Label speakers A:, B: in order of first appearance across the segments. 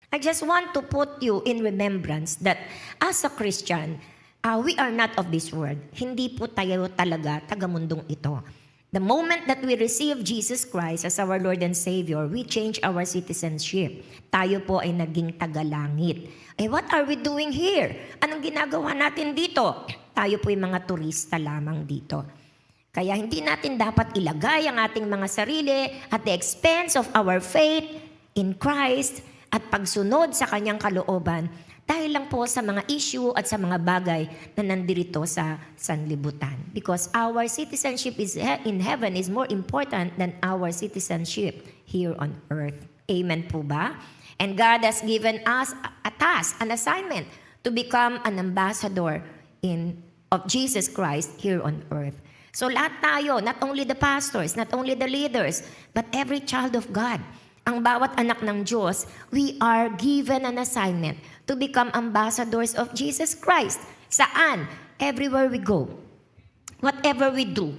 A: I just want to put you in remembrance that as a Christian, we are not of this world. Hindi po tayo talaga taga-mundong ito. The moment that we receive Jesus Christ as our Lord and Savior, we change our citizenship. Tayo po ay naging taga-langit. What are we doing here? Anong ginagawa natin dito? Tayo po ay mga turista lamang dito. Kaya hindi natin dapat ilagay ang ating mga sarili at the expense of our faith in Christ at pagsunod sa kanyang kalooban dahil lang po sa mga issue at sa mga bagay na nandirito sa sanlibutan. Because our citizenship in heaven is more important than our citizenship here on earth. Amen po ba? And God has given us a task, an assignment to become an ambassador of Jesus Christ here on earth. So lahat tayo, not only the pastors, not only the leaders, but every child of God, ang bawat anak ng Diyos, we are given an assignment to become ambassadors of Jesus Christ. Saan? Everywhere we go. Whatever we do.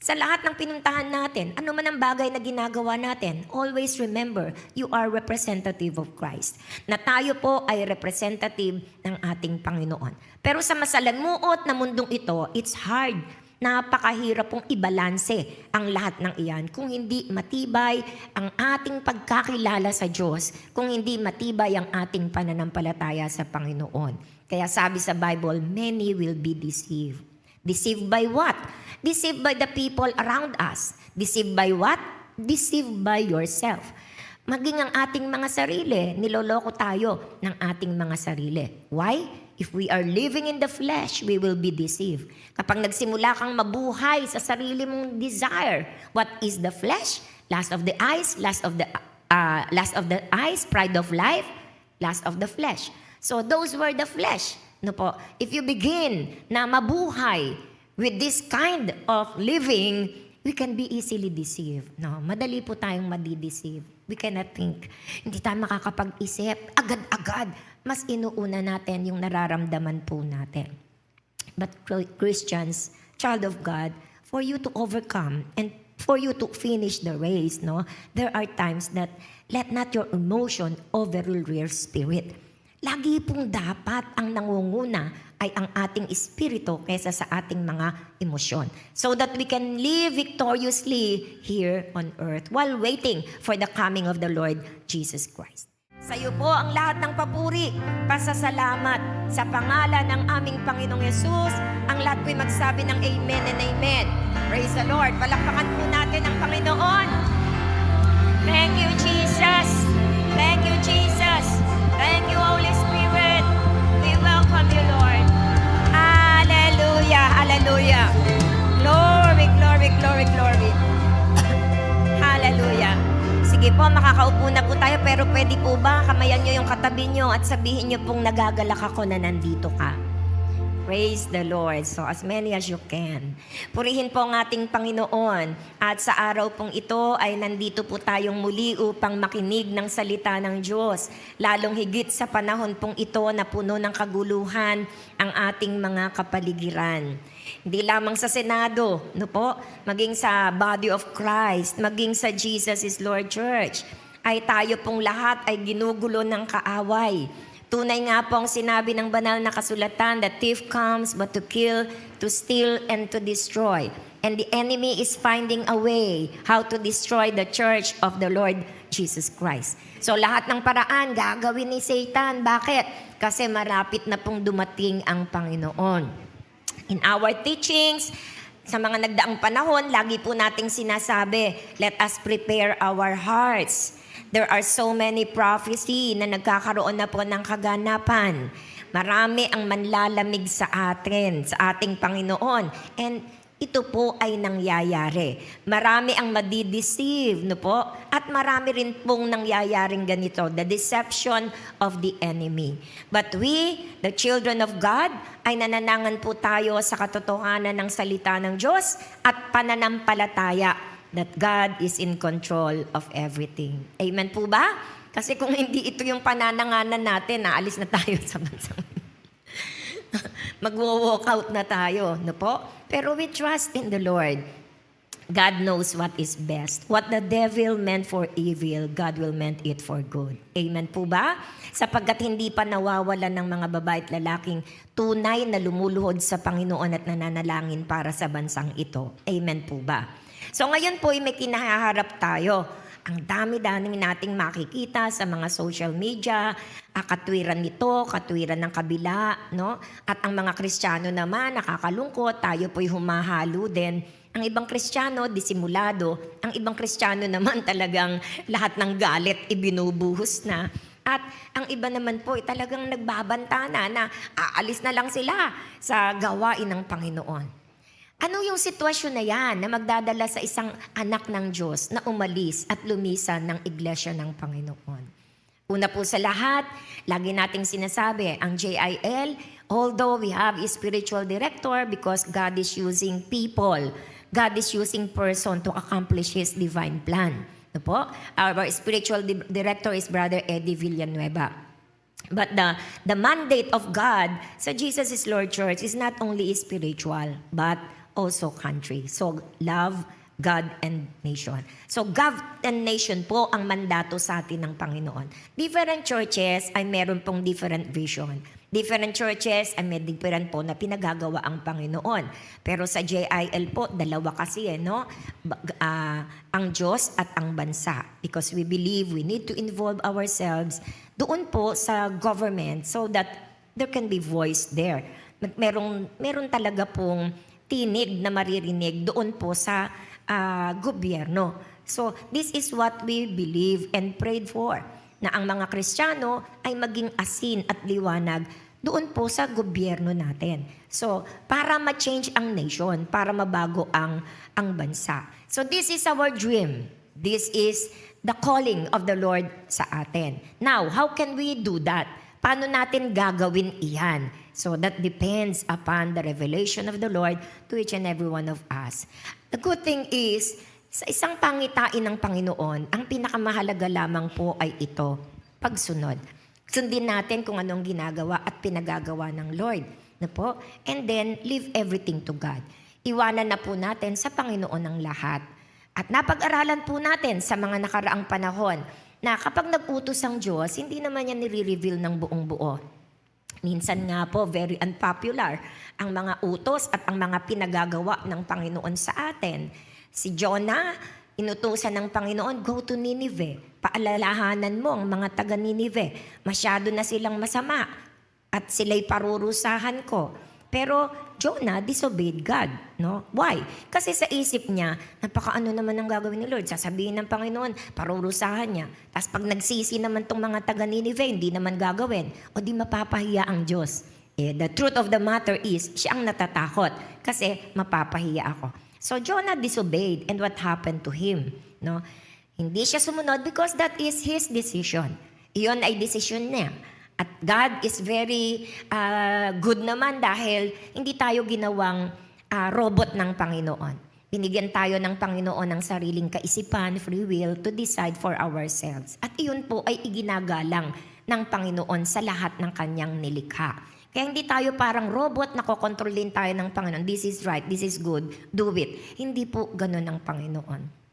A: Sa lahat ng pinuntahan natin, ano man ang bagay na ginagawa natin, always remember, you are representative of Christ. Na tayo po ay representative ng ating Panginoon. Pero sa masalamuot na mundong ito, it's hard. Napakahirap pong ibalanse ang lahat ng iyan kung hindi matibay ang ating pagkakilala sa Diyos, kung hindi matibay ang ating pananampalataya sa Panginoon. Kaya sabi sa Bible, many will be deceived. Deceived by what? Deceived by the people around us. Deceived by what? Deceived by yourself. Maging ang ating mga sarili, niloloko tayo ng ating mga sarili. Why? If we are living in the flesh, we will be deceived. Kapag nagsimula kang mabuhay sa sarili mong desire, what is the flesh? Lust of the eyes, lust of the eyes, pride of life, lust of the flesh. So those were the flesh. No po? If you begin na mabuhay with this kind of living, we can be easily deceived. No, madali po tayong madi-deceive. We cannot think. Hindi tayo makakapag-isip. Agad-agad. Mas inuuna natin yung nararamdaman po natin. But Christians, child of God, for you to overcome and for you to finish the race, no, there are times that let not your emotion overrule your spirit. Lagi pong dapat ang nangunguna ay ang ating espiritu kaysa sa ating mga emosyon. So that we can live victoriously here on earth while waiting for the coming of the Lord Jesus Christ. Sa iyo po ang lahat ng papuri, pasasalamat sa pangalan ng aming Panginoong Yesus. Ang lahat po'y magsabi ng amen and amen. Praise the Lord. Palakpakan po natin ang Panginoon. Thank you, Jesus. Thank you, Jesus. Thank you, Holy Spirit. We welcome you, Lord. Hallelujah, hallelujah. Glory, glory, glory, glory. Hallelujah. Sige po, makakaupo na po tayo, pero pwede po ba kamayan nyo yung katabi nyo at sabihin nyo pong nagagalak ako na nandito ka. Praise the Lord. So as many as you can. Purihin po ang ating Panginoon. At sa araw pong ito ay nandito po tayong muli upang makinig ng salita ng Diyos. Lalong higit sa panahon pong ito na puno ng kaguluhan ang ating mga kapaligiran. Hindi lamang sa Senado, no po, maging sa Body of Christ, maging sa Jesus is Lord Church, ay tayo pong lahat ay ginugulo ng kaaway. Tunay nga po ang sinabi ng banal na kasulatan, the thief comes but to kill, to steal, and to destroy. And the enemy is finding a way how to destroy the church of the Lord Jesus Christ. So lahat ng paraan gagawin ni Satan. Bakit? Kasi marapit na pong dumating ang Panginoon. In our teachings, sa mga nagdaang panahon, lagi po nating sinasabi, let us prepare our hearts. There are so many prophecy na nagkakaroon na po ng kaganapan. Marami ang manlalamig sa atin, sa ating Panginoon. And ito po ay nangyayari. Marami ang madideceive, no po? At marami rin pong nangyayaring ganito, the deception of the enemy. But we, the children of God, ay nananangan po tayo sa katotohanan ng salita ng Diyos at pananampalataya that God is in control of everything. Amen po ba? Kasi kung hindi ito yung panananganan natin, naalis na tayo sa bansang. Mag-walk out na tayo, no po? Pero we trust in the Lord. God knows what is best. What the devil meant for evil, God will meant it for good. Amen po ba? Sapagkat hindi pa nawawalan ng mga babae at lalaking tunay na lumuluhod sa Panginoon at nananalangin para sa bansang ito. Amen po ba? So ngayon po may kinaharap tayo. Ang dami-dami nating makikita sa mga social media, katwiran nito, katwiran ng kabila, no? At ang mga Kristiyano naman, nakakalungkot, tayo po'y humahalo din. Ang ibang Kristiyano, disimulado. Ang ibang Kristiyano naman talagang lahat ng galit ibinubuhos na. At ang iba naman po talagang nagbabanta na aalis na lang sila sa gawain ng Panginoon. Ano yung sitwasyon na yan na magdadala sa isang anak ng Diyos na umalis at lumisan ng iglesia ng Panginoon? Una po sa lahat, lagi nating sinasabi, ang JIL, although we have a spiritual director because God is using people, God is using person to accomplish His divine plan. Ano po? Our spiritual director is Brother Eddie Villanueva. But the mandate of God sa Jesus is Lord Church is not only spiritual, but also country. So, love, God, and nation. So, God and nation po ang mandato sa atin ng Panginoon. Different churches ay meron pong different vision. Different churches ay may different po na pinagagawa ang Panginoon. Pero sa JIL po, dalawa kasi no? Ang Diyos at ang bansa. Because we believe we need to involve ourselves doon po sa government so that there can be voice there. Meron talaga pong tinig na maririnig doon po sa gobyerno. So, this is what we believe and prayed for. Na ang mga Kristiyano ay maging asin at liwanag doon po sa gobyerno natin. So, para ma-change ang nation, para mabago ang bansa. So, this is our dream. This is the calling of the Lord sa atin. Now, how can we do that? Paano natin gagawin iyan? So, that depends upon the revelation of the Lord to each and every one of us. The good thing is, sa isang pangitain ng Panginoon, ang pinakamahalaga lamang po ay ito, pagsunod. Sundin natin kung anong ginagawa at pinagagawa ng Lord. Na po? And then, leave everything to God. Iwanan na po natin sa Panginoon ang lahat. At napag-aralan po natin sa mga nakaraang panahon na kapag nag-utos ang Diyos, hindi naman yan nire-reveal ng buong buo. Minsan nga po, very unpopular ang mga utos at ang mga pinagagawa ng Panginoon sa atin. Si Jonah, inutusan ng Panginoon, go to Nineveh. Paalalahanan mo ang mga taga Nineveh. Masyado na silang masama at sila'y parurusahan ko. Pero Jonah disobeyed God. No? Why? Kasi sa isip niya, napakaano naman ang gagawin ni Lord. Sasabihin ng Panginoon, parurusahan niya. Tapos pag nagsisi naman tong mga taga Nineveh, hindi naman gagawin. O di mapapahiya ang Diyos. The truth of the matter is, siya ang natatakot. Kasi mapapahiya ako. So Jonah disobeyed, and what happened to him? No? Hindi siya sumunod because that is his decision. Iyon ay decision niya. At God is very good naman dahil hindi tayo ginawang robot ng Panginoon. Binigyan tayo ng Panginoon ng sariling kaisipan, free will, to decide for ourselves. At iyon po ay iginagalang ng Panginoon sa lahat ng kanyang nilikha. Kaya hindi tayo parang robot na kokontrolin tayo ng Panginoon. This is right, this is good, do it. Hindi po ganun ang Panginoon.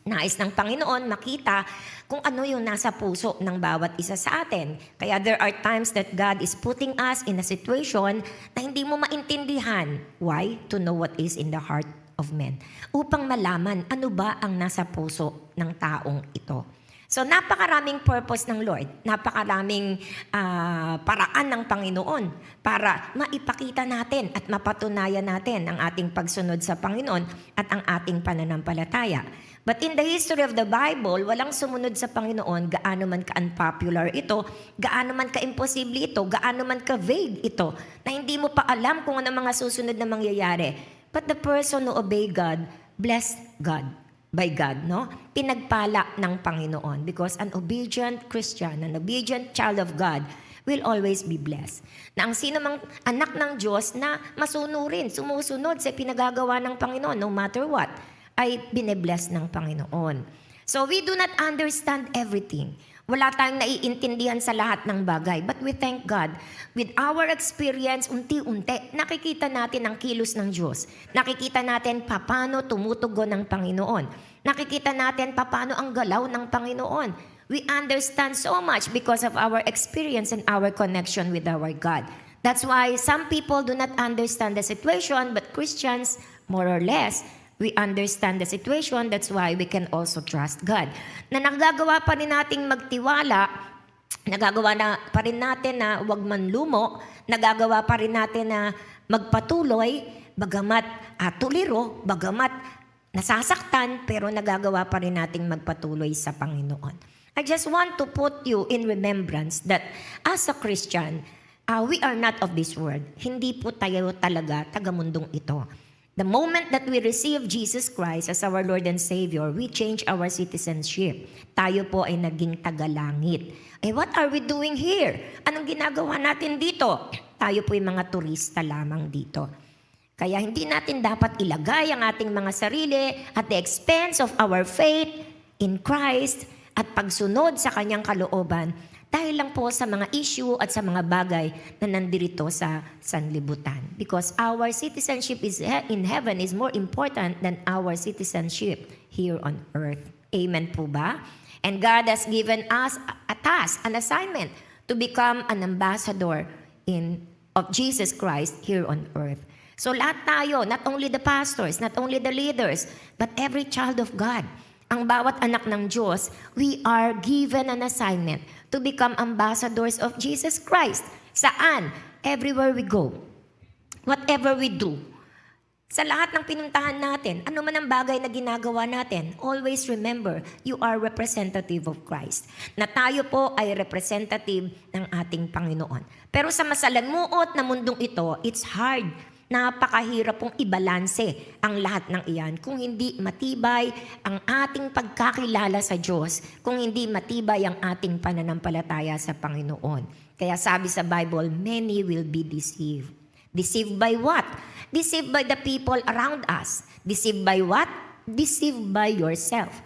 A: Nais ng Panginoon makita kung ano yung nasa puso ng bawat isa sa atin. Kaya there are times that God is putting us in a situation na hindi mo maintindihan. Why? To know what is in the heart of men. Upang malaman ano ba ang nasa puso ng taong ito. So napakaraming purpose ng Lord, napakaraming paraan ng Panginoon para maipakita natin at mapatunayan natin ang ating pagsunod sa Panginoon at ang ating pananampalataya. But in the history of the Bible, walang sumunod sa Panginoon, gaano man ka-unpopular ito, gaano man ka-imposible ito, gaano man ka-vague ito, na hindi mo pa alam kung ano mga susunod na mangyayari. But the person who obey God, bless God. By God, no? Pinagpala ng Panginoon because an obedient Christian, an obedient child of God will always be blessed. Na ang sino mang anak ng Diyos na masunurin, sumusunod sa pinagagawa ng Panginoon, no matter what, ay binebless ng Panginoon. So we do not understand everything. Wala tayong naiintindihan sa lahat ng bagay. But we thank God. With our experience, unti-unti, nakikita natin ang kilos ng Diyos. Nakikita natin paano tumutugon ng Panginoon. Nakikita natin paano ang galaw ng Panginoon. We understand so much because of our experience and our connection with our God. That's why some people do not understand the situation, but Christians, more or less, we understand the situation. That's why we can also trust God. Na nagagawa pa rin nating magtiwala, nagagawa pa rin natin na huwag manlumo, nagagawa pa rin natin na magpatuloy, bagamat tuliro, bagamat nasasaktan, pero nagagawa pa rin nating magpatuloy sa Panginoon. I just want to put you in remembrance that as a Christian, we are not of this world. Hindi po tayo talaga taga-mundong ito. The moment that we receive Jesus Christ as our Lord and Savior, we change our citizenship. Tayo po ay naging taga-langit. What are we doing here? Anong ginagawa natin dito? Tayo po ay mga turista lamang dito. Kaya hindi natin dapat ilagay ang ating mga sarili at the expense of our faith in Christ at pagsunod sa kanyang kalooban dahil lang po sa mga issue at sa mga bagay na nandirito sa sanlibutan. Because our citizenship in heaven is more important than our citizenship here on earth. Amen po ba? And God has given us a task, an assignment to become an ambassador of Jesus Christ here on earth. So lahat tayo, not only the pastors, not only the leaders, but every child of God, ang bawat anak ng Diyos, we are given an assignment to become ambassadors of Jesus Christ. Saan? Everywhere we go. Whatever we do. Sa lahat ng pinuntahan natin, ano man ang bagay na ginagawa natin, always remember, you are representative of Christ. Na tayo po ay representative ng ating Panginoon. Pero sa masalamuot na mundong ito, it's hard. Napakahirap pong ibalanse ang lahat ng iyan kung hindi matibay ang ating pagkakilala sa Diyos, kung hindi matibay ang ating pananampalataya sa Panginoon. Kaya sabi sa Bible, many will be deceived. Deceived by what? Deceived by the people around us. Deceived by what? Deceived by yourself.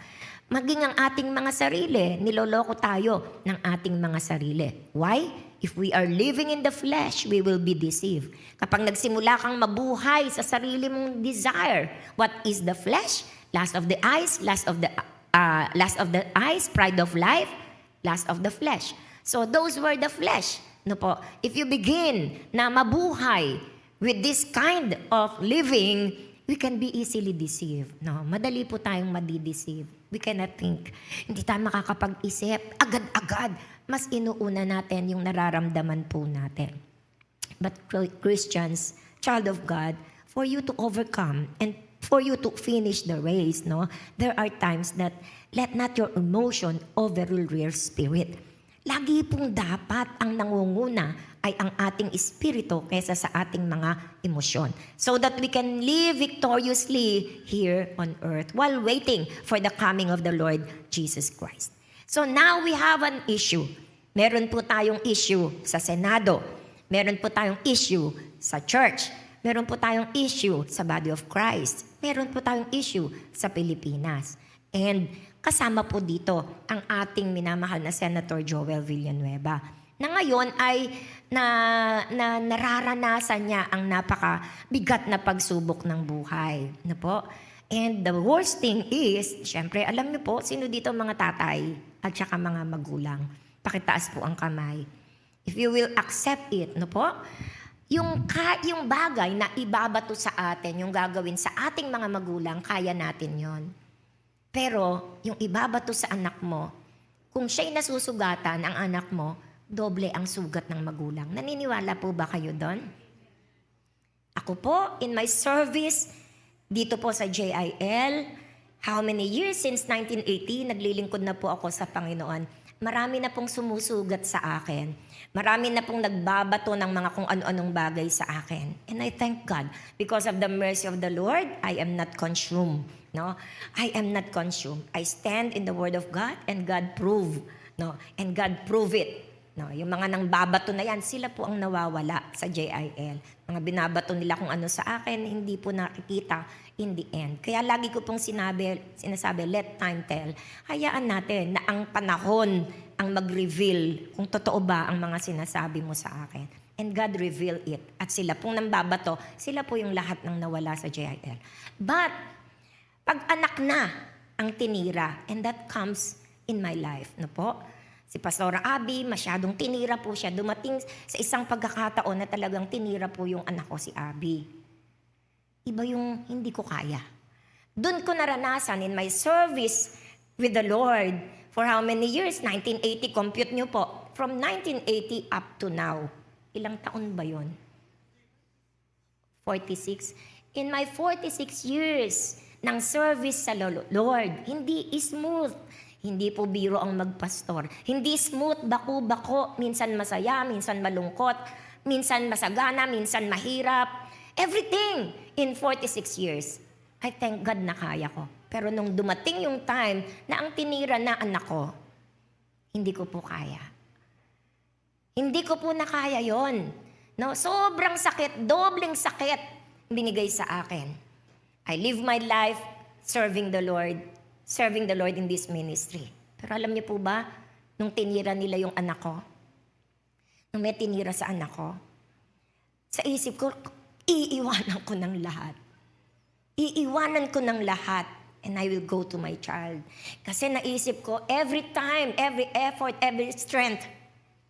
A: Maging ang ating mga sarili, niloloko tayo ng ating mga sarili. Why? If we are living in the flesh, we will be deceived. Kapag nagsimula kang mabuhay sa sarili mong desire, what is the flesh? Lust of the eyes, lust of the eyes, pride of life, lust of the flesh. So those were the flesh. No po? If you begin na mabuhay with this kind of living, we can be easily deceived. No, madali po tayong madi-deceive. We cannot think. Hindi tayo makakapag-isip agad-agad. Mas inuuna natin yung nararamdaman po natin. But Christians, child of God, for you to overcome and for you to finish the race, no, there are times that let not your emotion overrule your spirit. Lagi pong dapat ang nangunguna ay ang ating espiritu kaysa sa ating mga emosyon. So that we can live victoriously here on earth while waiting for the coming of the Lord Jesus Christ. So now we have an issue. Meron po tayong issue sa Senado. Meron po tayong issue sa church. Meron po tayong issue sa body of Christ. Meron po tayong issue sa Pilipinas. And kasama po dito ang ating minamahal na Senator Joel Villanueva, na ngayon ay nararanasan niya ang napakabigat na pagsubok ng buhay. Na po? And the worst thing is, syempre, alam niyo po, sino dito mga tatay at saka mga magulang? Pakitaas po ang kamay. If you will accept it, no po? Yung bagay na ibabato sa atin, yung gagawin sa ating mga magulang, kaya natin yon. Pero yung ibabato sa anak mo, kung siya'y nasusugatan, ang anak mo, doble ang sugat ng magulang. Naniniwala po ba kayo doon? Ako po, in my service, dito po sa JIL, how many years? Since 1980, naglilingkod na po ako sa Panginoon. Marami na pong sumusugat sa akin. Marami na pong nagbabato ng mga kung ano-anong bagay sa akin. And I thank God. Because of the mercy of the Lord, I am not consumed. No? I am not consumed. I stand in the Word of God and God prove. No? And God prove it. No, yung mga nang babato na yan, sila po ang nawawala sa JIL. Mga binabato nila kung ano sa akin, hindi po nakikita in the end. Kaya lagi ko pong sinasabi, let time tell. Hayaan natin na ang panahon ang mag-reveal kung totoo ba ang mga sinasabi mo sa akin. And God reveal it. At sila pong nambabato, sila po yung lahat ng nawala sa JIL. But, pag anak na ang tinira, and that comes in my life, no po? Si Pastora Abby, masyadong tinira po siya. Dumating sa isang pagkakataon na talagang tinira po yung anak ko, si Abby. Iba yung hindi ko kaya. Doon ko naranasan in my service with the Lord for how many years? 1980, compute nyo po. From 1980 up to now. Ilang taon ba yun? 46. In my 46 years ng service sa Lord, hindi smooth. Hindi po biro ang magpastor. Hindi smooth, bako-bako. Minsan masaya, minsan malungkot. Minsan masagana, minsan mahirap. Everything in 46 years. I thank God na kaya ko. Pero nung dumating yung time na ang tinira na anak ko, hindi ko po kaya. Hindi ko po nakaya yon. No, sobrang sakit, dobleng sakit binigay sa akin. I live my life serving the Lord in this ministry. Pero alam niyo po ba, nung tinira nila yung anak ko, nung may tinira sa anak ko, sa isip ko, iiwanan ko ng lahat. Iiwanan ko ng lahat. And I will go to my child. Kasi naisip ko, every time, every effort, every strength,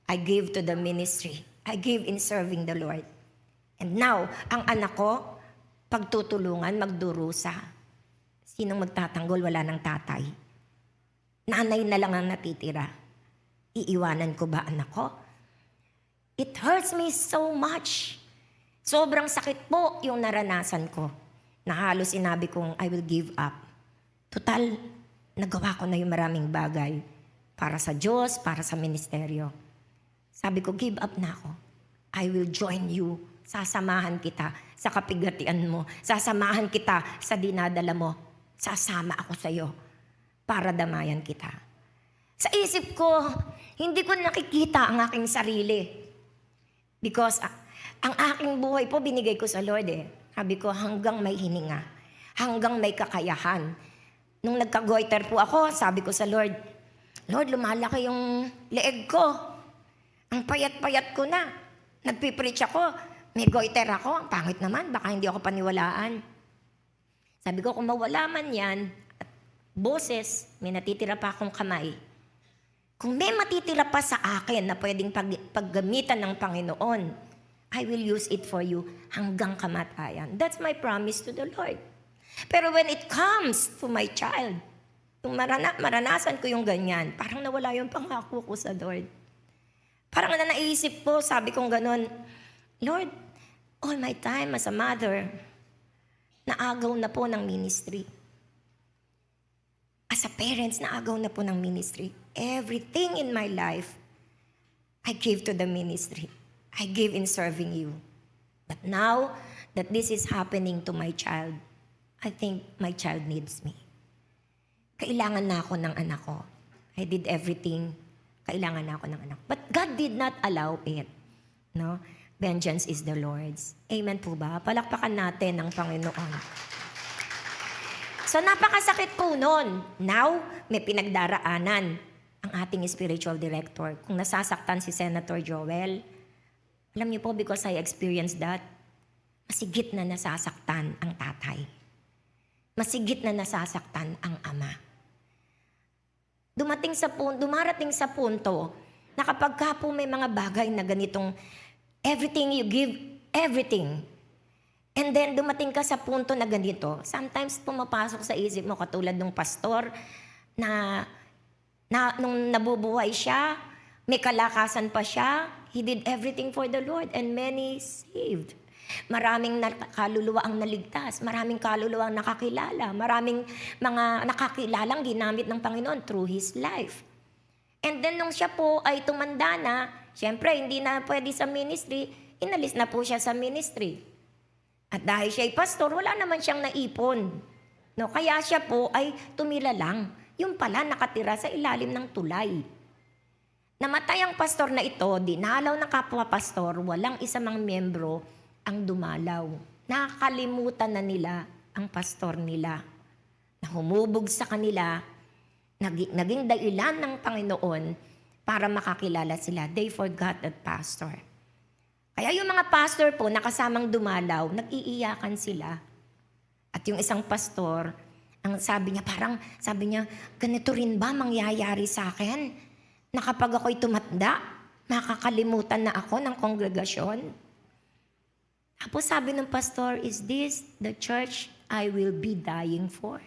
A: I give to the ministry. I give in serving the Lord. And now, ang anak ko, pagtutulungan, magdurusa. Sinong magtatanggol? Wala ng tatay. Nanay na lang ang natitira. Iiwanan ko ba anak ko? It hurts me so much. Sobrang sakit po yung naranasan ko. Na halos sinabi kong, I will give up. Total, nagawa ko na yung maraming bagay. Para sa Diyos, para sa ministeryo. Sabi ko, give up na ako. I will join you. Sasamahan kita sa kapigatian mo. Sasamahan kita sa dinadala mo. Sasama ako sa iyo para damayan kita. Sa isip ko, hindi ko nakikita ang aking sarili. Because ang aking buhay po binigay ko sa Lord eh. Sabi ko, hanggang may hininga. Hanggang may kakayahan. Nung nagka-goiter po ako, sabi ko sa Lord, Lord, lumalaki yung leeg ko. Ang payat-payat ko na. Nagpipreach ako. May goiter ako. Ang pangit naman. Baka hindi ako paniwalaan. Sabi ko, kung mawala man yan, at boses, may natitira pa akong kamay. Kung may matitira pa sa akin na pwedeng paggamitan ng Panginoon, I will use it for you hanggang kamatayan. That's my promise to the Lord. Pero when it comes to my child, kung maranasan ko yung ganyan, parang nawala yung pangako ko sa Lord. Parang naisip ko, sabi kong ganon, Lord, all my time as a mother, naagaw na po ng ministry. As a parents, naagaw na po ng ministry. Everything in my life, I give to the ministry. I give in serving you. But now that this is happening to my child, I think my child needs me. Kailangan na ako ng anak ko. I did everything. Kailangan na ako ng anak. But God did not allow it. No? Vengeance is the Lord's. Amen po ba? Palakpakan natin ang Panginoon. So napakasakit po nun. Now, may pinagdaraanan ang ating spiritual director. Kung nasasaktan si Senator Joel, alam niyo po, because I experienced that, masigit na nasasaktan ang tatay. Masigit na nasasaktan ang ama. Dumarating sa punto na kapag ka po may mga bagay na ganitong everything you give, everything. And then dumating ka sa punto na ganito, sometimes pumapasok sa isip mo katulad ng pastor na nung nabubuhay siya, may kalakasan pa siya, he did everything for the Lord and many saved. Maraming kaluluwa ang naligtas, maraming kaluluwa ang nakakilala, maraming mga nakakilalang ginamit ng Panginoon through his life. And then nung siya po ay tumanda na, siyempre hindi na pwede sa ministry, inalis na po siya sa ministry. At dahil siya ay pastor, wala naman siyang naipon. No, kaya siya po ay tumila lang. Yung pala nakatira sa ilalim ng tulay. Namatay ang pastor na ito, dinalaw ng kapwa pastor, walang isa mang miyembro ang dumalaw. Nakakalimutan na nila ang pastor nila. Na humubog sa kanila, naging dahilan ng Panginoon para makakilala sila. They forgot that pastor. Kaya yung mga pastor po na kasamang dumalaw, nag-iiyakan sila. At yung isang pastor, ang sabi niya, ganito rin ba mangyayari sa akin? Na kapag ako'y tumatanda, makakalimutan na ako ng kongregasyon? Tapos sabi ng pastor, is this the church I will be dying for?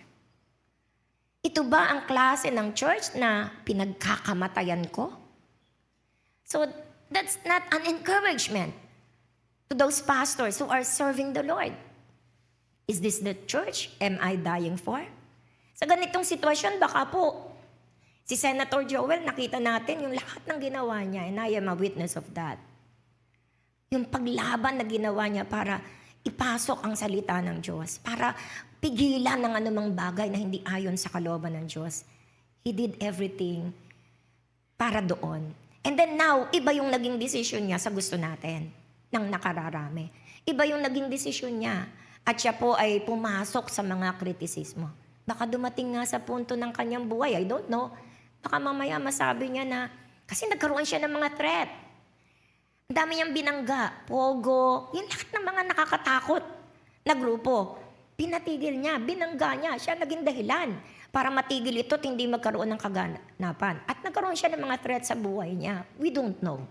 A: Ito ba ang klase ng church na pinagkakamatayan ko? So that's not an encouragement to those pastors who are serving the Lord. Is this the church am I dying for? Sa ganitong sitwasyon, baka po, si Senator Joel, nakita natin yung lahat ng ginawa niya, and I am a witness of that. Yung paglaban na ginawa niya para ipasok ang salita ng Diyos, para pigilan ng anumang bagay na hindi ayon sa kalooban ng Diyos. He did everything para doon. And then now, iba yung naging desisyon niya sa gusto natin, ng nakararami. Iba yung naging desisyon niya. At siya po ay pumasok sa mga kritisismo. Baka dumating nga sa punto ng kanyang buhay, I don't know. Baka mamaya masabi niya na, kasi nagkaroon siya ng mga threat. Ang dami niyang binangga, pogo, yung lahat ng mga nakakatakot na grupo. Pinatigil niya, binangga niya, siya naging dahilan para matigil ito at hindi magkaroon ng kaganapan. At nagkaroon siya ng mga threat sa buhay niya. We don't know.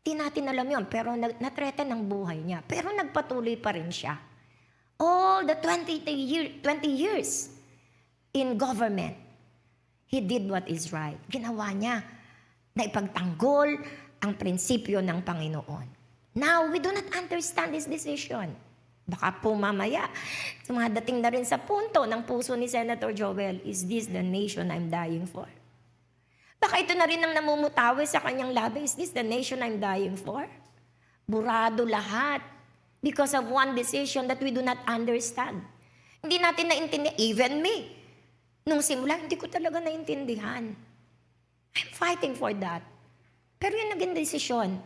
A: Di natin alam yun, pero na-threaten ang buhay niya. Pero nagpatuloy pa rin siya. All the 20 years in government, he did what is right. Ginawa niya na ipagtanggol ang prinsipyo ng Panginoon. Now, we do not understand this decision. Baka po mamaya, dating na rin sa punto ng puso ni Senator Joel, is this the nation I'm dying for? Baka ito na rin ang namumutawi sa kanyang labi, is this the nation I'm dying for? Burado lahat. Because of one decision that we do not understand. Hindi natin naintindihan. Even me. Nung simula, hindi ko talaga naintindihan. I'm fighting for that. Pero yun naging desisyon.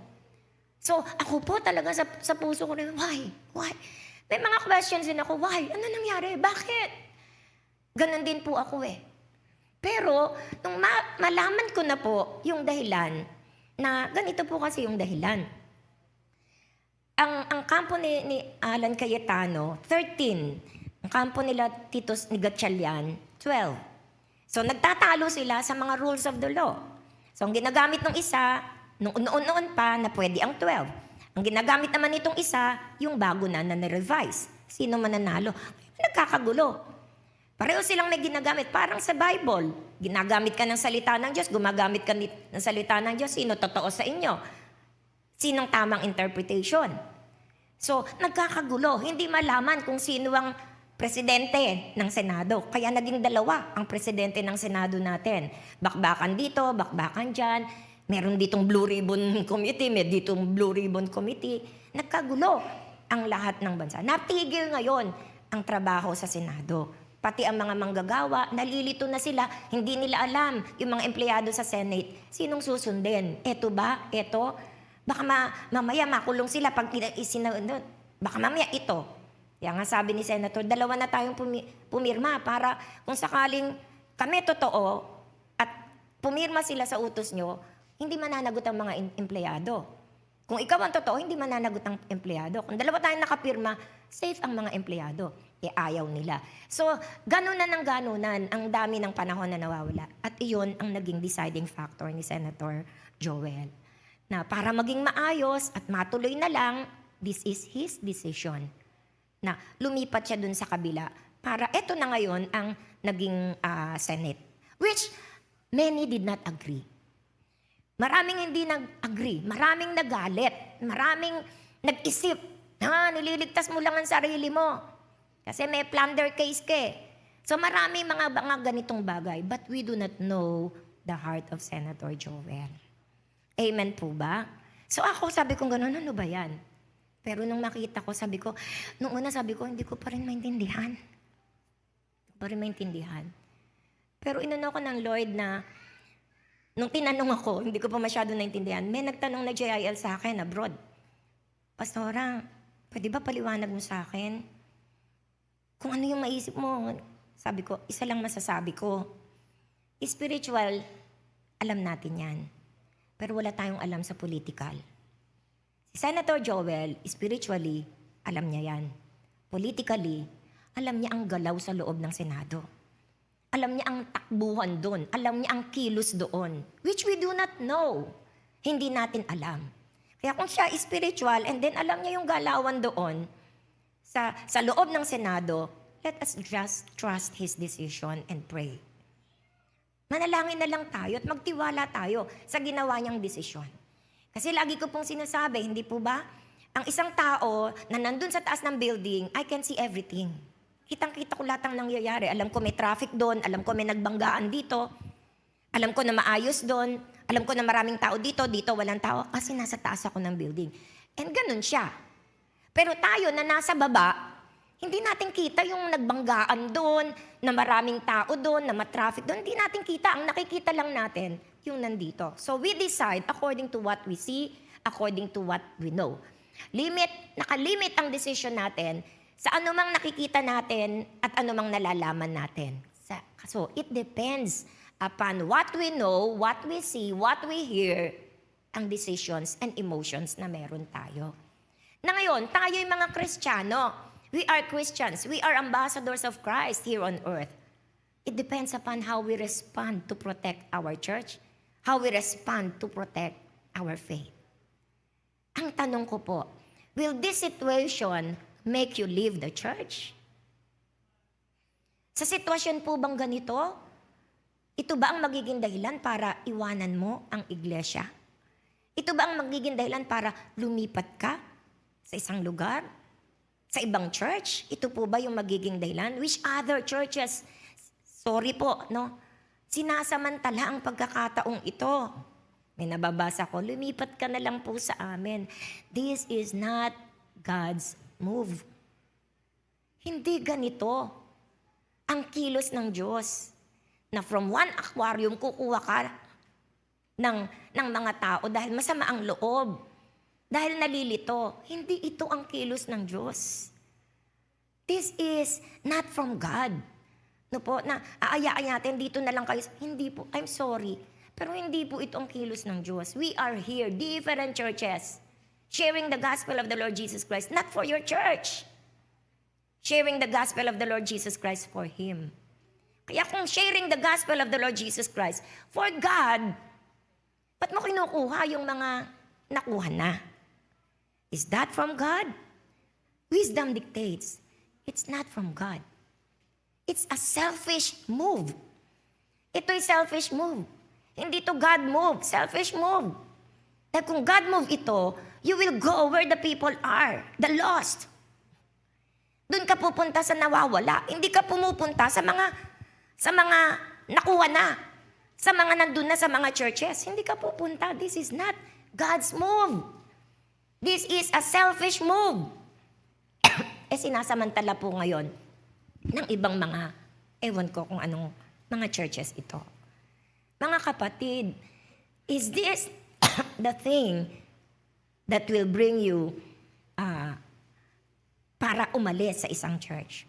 A: So, ako po talaga sa puso ko rin, why? Why? May mga questions din ako, why? Ano nangyari? Bakit? Ganon din po ako eh. Pero, nung malaman ko na po yung dahilan, na ganito po kasi yung dahilan. Ang kampo ni Alan Cayetano, 13. Ang kampo nila Titos ni Gatchalian, 12. So nagtatalo sila sa mga rules of the law. So ang ginagamit ng isa, noon pa na pwede ang 12. Ang ginagamit naman nitong isa, yung bago na revise. Sino mananalo? Nagkakagulo. Pareho silang may ginagamit. Parang sa Bible. Ginagamit ka ng salita ng Diyos, gumagamit ka ng salita ng Diyos. Sino totoo sa inyo? Sinong tamang interpretation? So, nagkakagulo. Hindi malaman kung sino ang presidente ng Senado. Kaya naging dalawa ang presidente ng Senado natin. Bakbakan dito, bakbakan dyan. Meron ditong Blue Ribbon Committee, may ditong Blue Ribbon Committee. Nagkagulo ang lahat ng bansa. Natigil ngayon ang trabaho sa Senado. Pati ang mga manggagawa, nalilito na sila. Hindi nila alam yung mga empleyado sa Senate. Sinong susundin? Eto ba? Eto? Baka mamaya makulong sila pag baka mamaya ito. Kaya nga sabi ni Senator, 2 na tayong pumirma para kung sakaling kami totoo at pumirma sila sa utos nyo, hindi mananagot ang mga empleyado. Kung ikaw ang totoo, hindi mananagot ang empleyado. Kung 2 tayong nakapirma, safe ang mga empleyado. Ayaw nila. So, ganunan ng ganunan ang dami ng panahon na nawawala. At iyon ang naging deciding factor ni Senator Joel. Na para maging maayos at matuloy na lang, this is his decision. Na lumipat siya dun sa kabila para eto na ngayon ang naging Senate. Which many did not agree. Maraming hindi nag-agree, maraming nagalit, maraming nag-isip, nililigtas mo lang ang sarili mo. Kasi may plunder case ka eh. So maraming mga ganitong bagay, but we do not know the heart of Senator Joel. Amen po ba? So ako sabi ko gano'n, ano ba yan? Pero nung makita ko, nung una sabi ko, hindi ko pa rin maintindihan. Pero inano ko ng Lord na Nung tinanong ako, hindi ko pa masyado naintindihan, may nagtanong na JIL sa akin abroad. Pastora, pwede ba paliwanag mo sa akin? Kung ano yung maisip mo, sabi ko, isa lang masasabi ko. Spiritual, alam natin yan. Pero wala tayong alam sa political. Si Senator Joel, spiritually, alam niya yan. Politically, alam niya ang galaw sa loob ng Senado. Alam niya ang takbuhan doon. Alam niya ang kilos doon. Which we do not know. Hindi natin alam. Kaya kung siya spiritual and then alam niya yung galawan doon sa loob ng Senado, let us just trust His decision and pray. Manalangin na lang tayo at magtiwala tayo sa ginawa niyang desisyon. Kasi lagi ko pong sinasabi, hindi po ba? Ang isang tao na nandun sa taas ng building, I can see everything. Kitang-kita ko lahat ng nangyayari. Alam ko may traffic doon, alam ko may nagbanggaan dito, alam ko na maayos doon, alam ko na maraming tao dito walang tao, kasi nasa taas ako ng building. And ganun siya. Pero tayo na nasa baba, hindi natin kita yung nagbanggaan doon, na maraming tao doon, na matraffic doon. Hindi natin kita. Ang nakikita lang natin, yung nandito. So we decide according to what we see, according to what we know. Nakalimit ang decision natin sa anumang nakikita natin at anumang nalalaman natin. So it depends upon what we know, what we see, what we hear, ang decisions and emotions na meron tayo. Na ngayon, tayo yung mga Kristiyano. We are Christians. We are ambassadors of Christ here on earth. It depends upon how we respond to protect our church, how we respond to protect our faith. Ang tanong ko po, will this situation make you leave the church? Sa sitwasyon po bang ganito, ito ba ang magiging dahilan para iwanan mo ang iglesia? Ito ba ang magiging dahilan para lumipat ka sa isang lugar? Sa ibang church? Ito po ba yung magiging dahilan? Which other churches, sorry po, no? Sinasamantala ang pagkakataong ito. May nababasa ko, lumipat ka na lang po sa amin. This is not God's move. Hindi ganito ang kilos ng Diyos na from one aquarium kukuha ka ng mga tao dahil masama ang loob, dahil nalilito. Hindi ito ang kilos ng Diyos. This is not from God. No po, na aaya-aya natin, dito na lang kayo. Hindi po, I'm sorry. Pero hindi po ito ang kilos ng Diyos. We are here, different churches, sharing the gospel of the Lord Jesus Christ, not for your church. Sharing the gospel of the Lord Jesus Christ for Him. Kaya kung sharing the gospel of the Lord Jesus Christ for God, ba't mo kinukuha yung mga nakuha na? Is that from God? Wisdom dictates. It's not from God. It's a selfish move. Ito'y selfish move. Hindi to God move, selfish move. Dahil kung God move ito, you will go where the people are, the lost. Doon ka pupunta sa nawawala. Hindi ka pumupunta sa mga nakuha na, sa mga nandun na sa mga churches. Hindi ka pupunta. This is not God's move. This is a selfish move. Sinasamantala po ngayon ng ibang mga, ewan ko kung anong mga churches ito. Mga kapatid, is this the thing that will bring you para umalis sa isang church?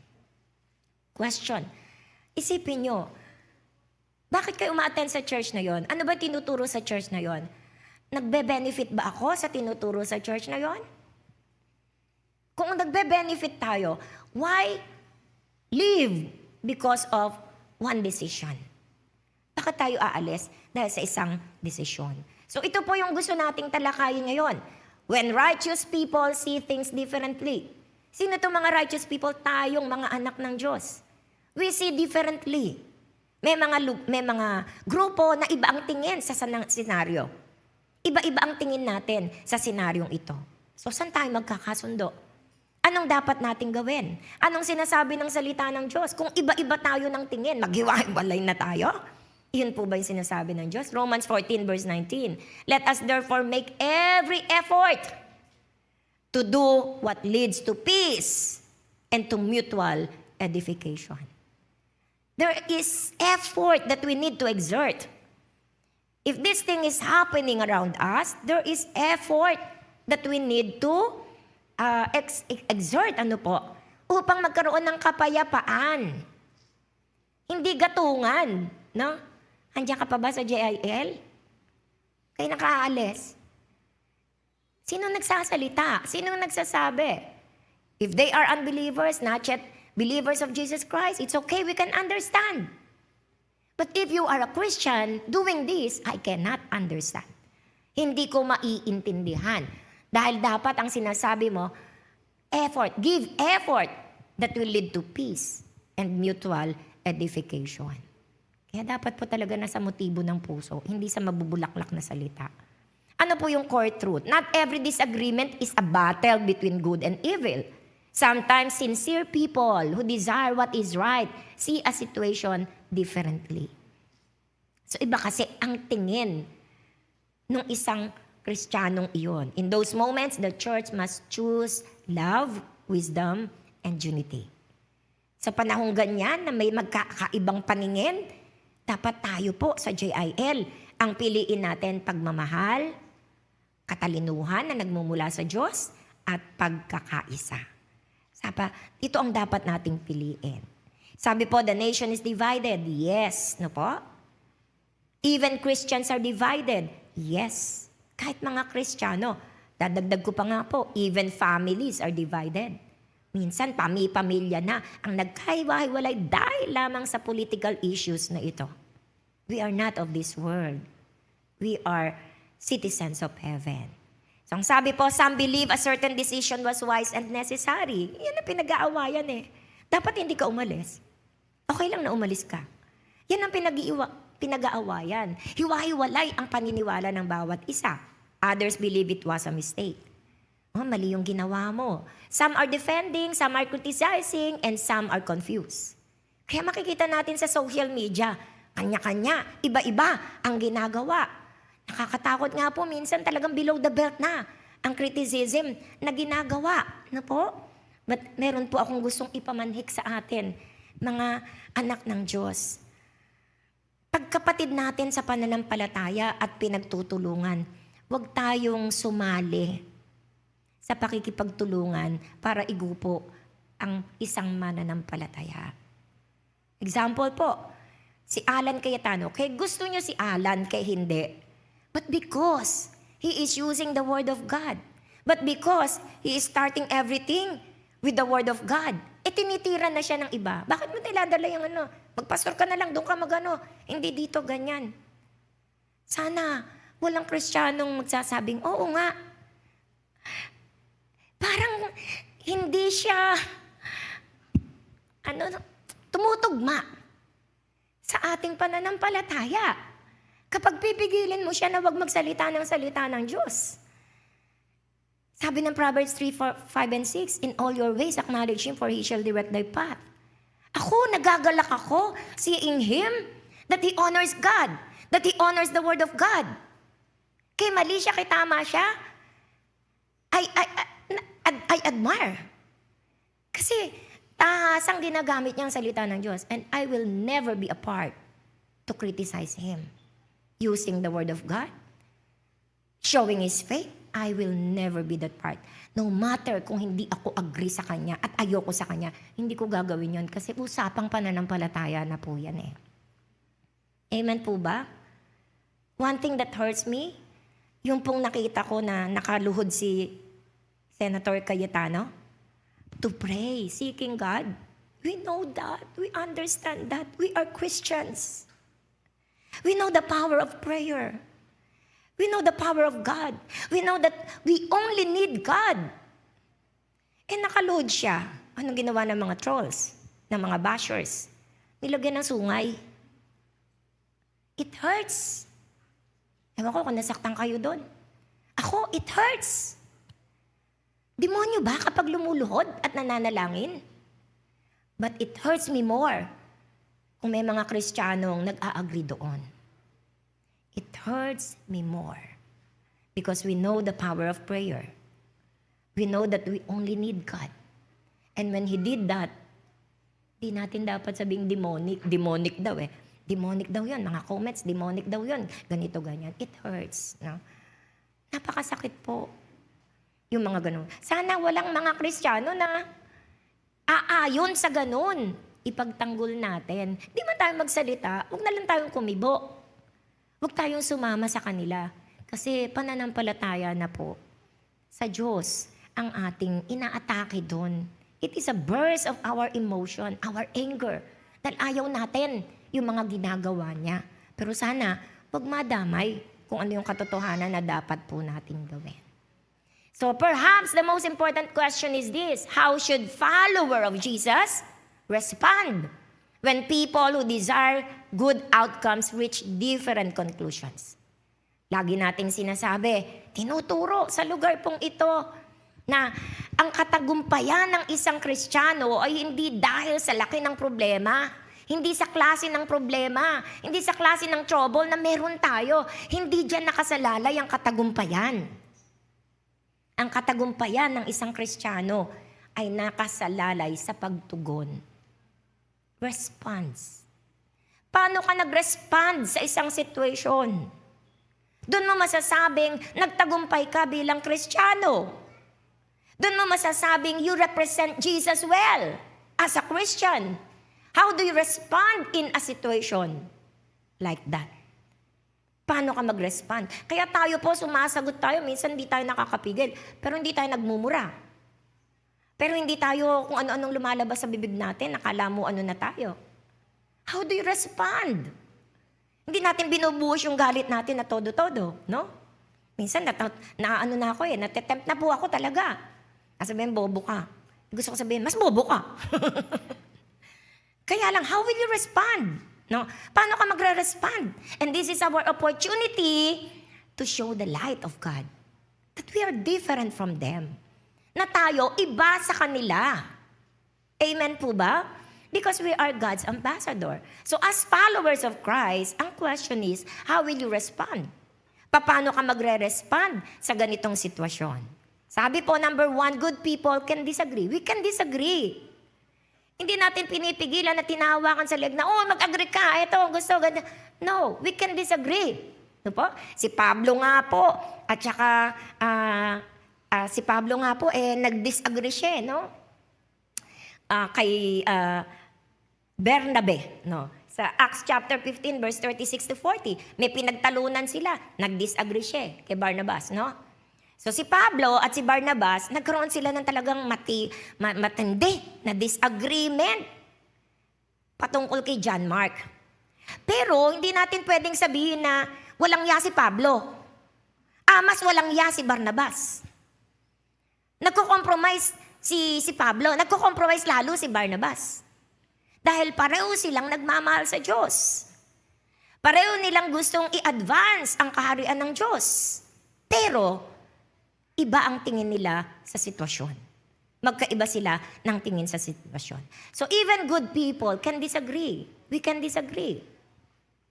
A: Question. Isipin nyo, bakit kayo umaattend sa church na yon? Ano ba tinuturo sa church na yon? Nagbe-benefit ba ako sa tinuturo sa church na yon? Kung nagbe-benefit tayo, why leave because of one decision? Bakit tayo aalis? Dahil sa isang desisyon. So ito po yung gusto nating talakayin ngayon. When righteous people see things differently. Sino itong mga righteous people? Tayong mga anak ng Diyos. We see differently. May mga grupo na iba ang tingin sa senaryo. Iba-iba ang tingin natin sa senaryong ito. So saan tayo magkakasundo? Anong dapat nating gawin? Anong sinasabi ng salita ng Diyos? Kung iba-iba tayo ng tingin, maghiwa-hiwalay na tayo? Iyon po ba yung sinasabi ng Diyos? Romans 14 verse 19. Let us therefore make every effort to do what leads to peace and to mutual edification. There is effort that we need to exert. If this thing is happening around us, there is effort that we need to exert, upang magkaroon ng kapayapaan. Hindi gatungan, no? Andiyan ka pa ba sa JIL? Kayo nakaalis. Sino nagsasalita? Sino nagsasabi? If they are unbelievers, not yet believers of Jesus Christ, it's okay, we can understand. But if you are a Christian doing this, I cannot understand. Hindi ko maiintindihan. Dahil dapat ang sinasabi mo, effort, give effort that will lead to peace and mutual edification. Kaya dapat po talaga nasa motibo ng puso, hindi sa mabubulaklak na salita. Ano po yung core truth? Not every disagreement is a battle between good and evil. Sometimes sincere people who desire what is right see a situation differently. So iba kasi ang tingin ng isang Kristiyanong iyon. In those moments, the church must choose love, wisdom, and unity. Sa panahong ganyan na may magkakaibang paningin, dapat tayo po sa JIL ang piliin natin pagmamahal, katalinuhan na nagmumula sa Diyos, at pagkakaisa. Ito ang dapat nating piliin. Sabi po, the nation is divided. Yes, no po? Even Christians are divided. Yes. Kahit mga Kristiyano, dadagdag ko pa nga po, even families are divided. Minsan, pamilya na ang nagkaiwahiwalay dahil lamang sa political issues na ito. We are not of this world. We are citizens of heaven. So, ang sabi po, some believe a certain decision was wise and necessary. Yan ang pinag-aawayan eh. Dapat hindi ka umalis. Okay lang na umalis ka. Yan ang pinag-aawayan. Hiwa-hiwalay ang paniniwala ng bawat isa. Others believe it was a mistake. Mali yung ginawa mo. Some are defending, some are criticizing, and some are confused. Kaya makikita natin sa social media, kanya-kanya, iba-iba ang ginagawa. Nakakatakot nga po, minsan talagang below the belt na ang criticism na ginagawa. But meron po akong gustong ipamanhik sa atin, mga anak ng Diyos. Pagkapatid natin sa pananampalataya at pinagtutulungan, huwag tayong sumali sa pakikipagtulungan para igupo ang isang mananampalataya. Example po, si Alan Cayetano, kaya gusto niyo si Alan, kaya hindi. But because he is using the Word of God, but because he is starting everything with the Word of God, tinitira na siya ng iba. Bakit mo niladala yung magpastor ka na lang, doon ka hindi dito ganyan. Sana walang Kristiyanong magsasabing, oo nga, parang hindi siya tumutugma sa ating pananampalataya. Kapag pipigilin mo siya na wag magsalita ng Diyos. Sabi ng Proverbs 3:5 and 6, in all your ways acknowledge Him, for He shall direct thy path. Nagagalak ako, seeing Him, that He honors God, that He honors the Word of God. Kay mali siya, kay tama siya, I admire. Kasi tahasang ginagamit niya ang salita ng Diyos, and I will never be a part to criticize Him. Using the Word of God, showing His faith, I will never be that part. No matter kung hindi ako agree sa Kanya at ayoko sa Kanya, hindi ko gagawin yon kasi usapang pananampalataya na po yan eh. Amen po ba? One thing that hurts me, yung pong nakita ko na nakaluhod si Senator Cayetano, to pray, seeking God. We know that. We understand that. We are Christians. We know the power of prayer. We know the power of God. We know that we only need God. Nakaload siya. Anong ginawa ng mga trolls, ng mga bashers? Nilagyan ng sungay. It hurts. Ewan ko kung nasaktan kayo doon. Ako, it hurts. Demonyo ba kapag lumuluhod at nananalangin? But it hurts me more kung may mga Kristiyanong nag-a-agree doon. It hurts me more because we know the power of prayer. We know that we only need God. And when He did that, di natin dapat sabing demonic. Demonic daw eh. Demonic daw yun. Mga comments, demonic daw yun. Ganito, ganyan. It hurts. No? Napakasakit po. Yung mga ganun. Sana walang mga Kristiyano na aayon sa ganun. Ipagtanggol natin. Di man tayo magsalita, huwag na lang tayong kumibo. Huwag tayong sumama sa kanila. Kasi pananampalataya na po sa Diyos ang ating inaatake doon. It is a burst of our emotion, our anger. Dahil ayaw natin yung mga ginagawa niya. Pero sana, huwag madamay kung ano yung katotohanan na dapat po natin gawin. So perhaps the most important question is this: how should follower of Jesus respond when people who desire good outcomes reach different conclusions? Lagi nating sinasabi, tinuturo sa lugar pong ito na ang katagumpayan ng isang Kristiyano ay hindi dahil sa laki ng problema, hindi sa klase ng problema, hindi sa klase ng trouble na meron tayo. Hindi diyan nakasalalay ang katagumpayan. Ang katagumpayan ng isang Kristiyano ay nakasalalay sa pagtugon. Response. Paano ka nag-respond sa isang situation? Doon mo masasabing nagtagumpay ka bilang Kristiyano. Doon mo masasabing you represent Jesus well as a Christian. How do you respond in a situation like that? Paano ka mag-respond? Kaya tayo po, sumasagot tayo. Minsan hindi tayo nakakapigil. Pero hindi tayo nagmumura. Pero hindi tayo kung ano-anong lumalabas sa bibig natin. Nakala mo ano na tayo. How do you respond? Hindi natin binubuhos yung galit natin na todo-todo. No? Minsan, naano na ako natetempt na po ako talaga. Sabihin, bobo ka. Gusto ko sabihin, mas bobo ka. Kaya lang, how will you respond? No? Paano ka magre-respond? And this is our opportunity to show the light of God. That we are different from them. Na tayo, iba sa kanila. Amen po ba? Because we are God's ambassador. So as followers of Christ, ang question is, how will you respond? Paano ka magre-respond sa ganitong sitwasyon? Sabi po, number 1, good people can disagree. We can disagree. Hindi natin pinipigilan na tinahawakan sa leg na, mag-agree ka, ito, gusto, ganda. No, we can disagree. No po? Si Pablo nga po, at saka, si Pablo nga po, nag-disagree siya, no? Kay Bernabe, no? Sa Acts chapter 15, verse 36 to 40, may pinagtalunan sila, nag-disagree siya kay Barnabas, no? So si Pablo at si Barnabas, nagkaroon sila ng talagang matindi na disagreement patungkol kay John Mark. Pero hindi natin pwedeng sabihin na walang ya si Pablo. Mas walang ya si Barnabas. Nagko-compromise si Pablo, nagko-compromise lalo si Barnabas. Dahil pareho silang nagmamahal sa Diyos. Pareho nilang gustong i-advance ang kaharian ng Diyos. Pero iba ang tingin nila sa sitwasyon. Magkaiba sila ng tingin sa sitwasyon. So even good people can disagree. We can disagree.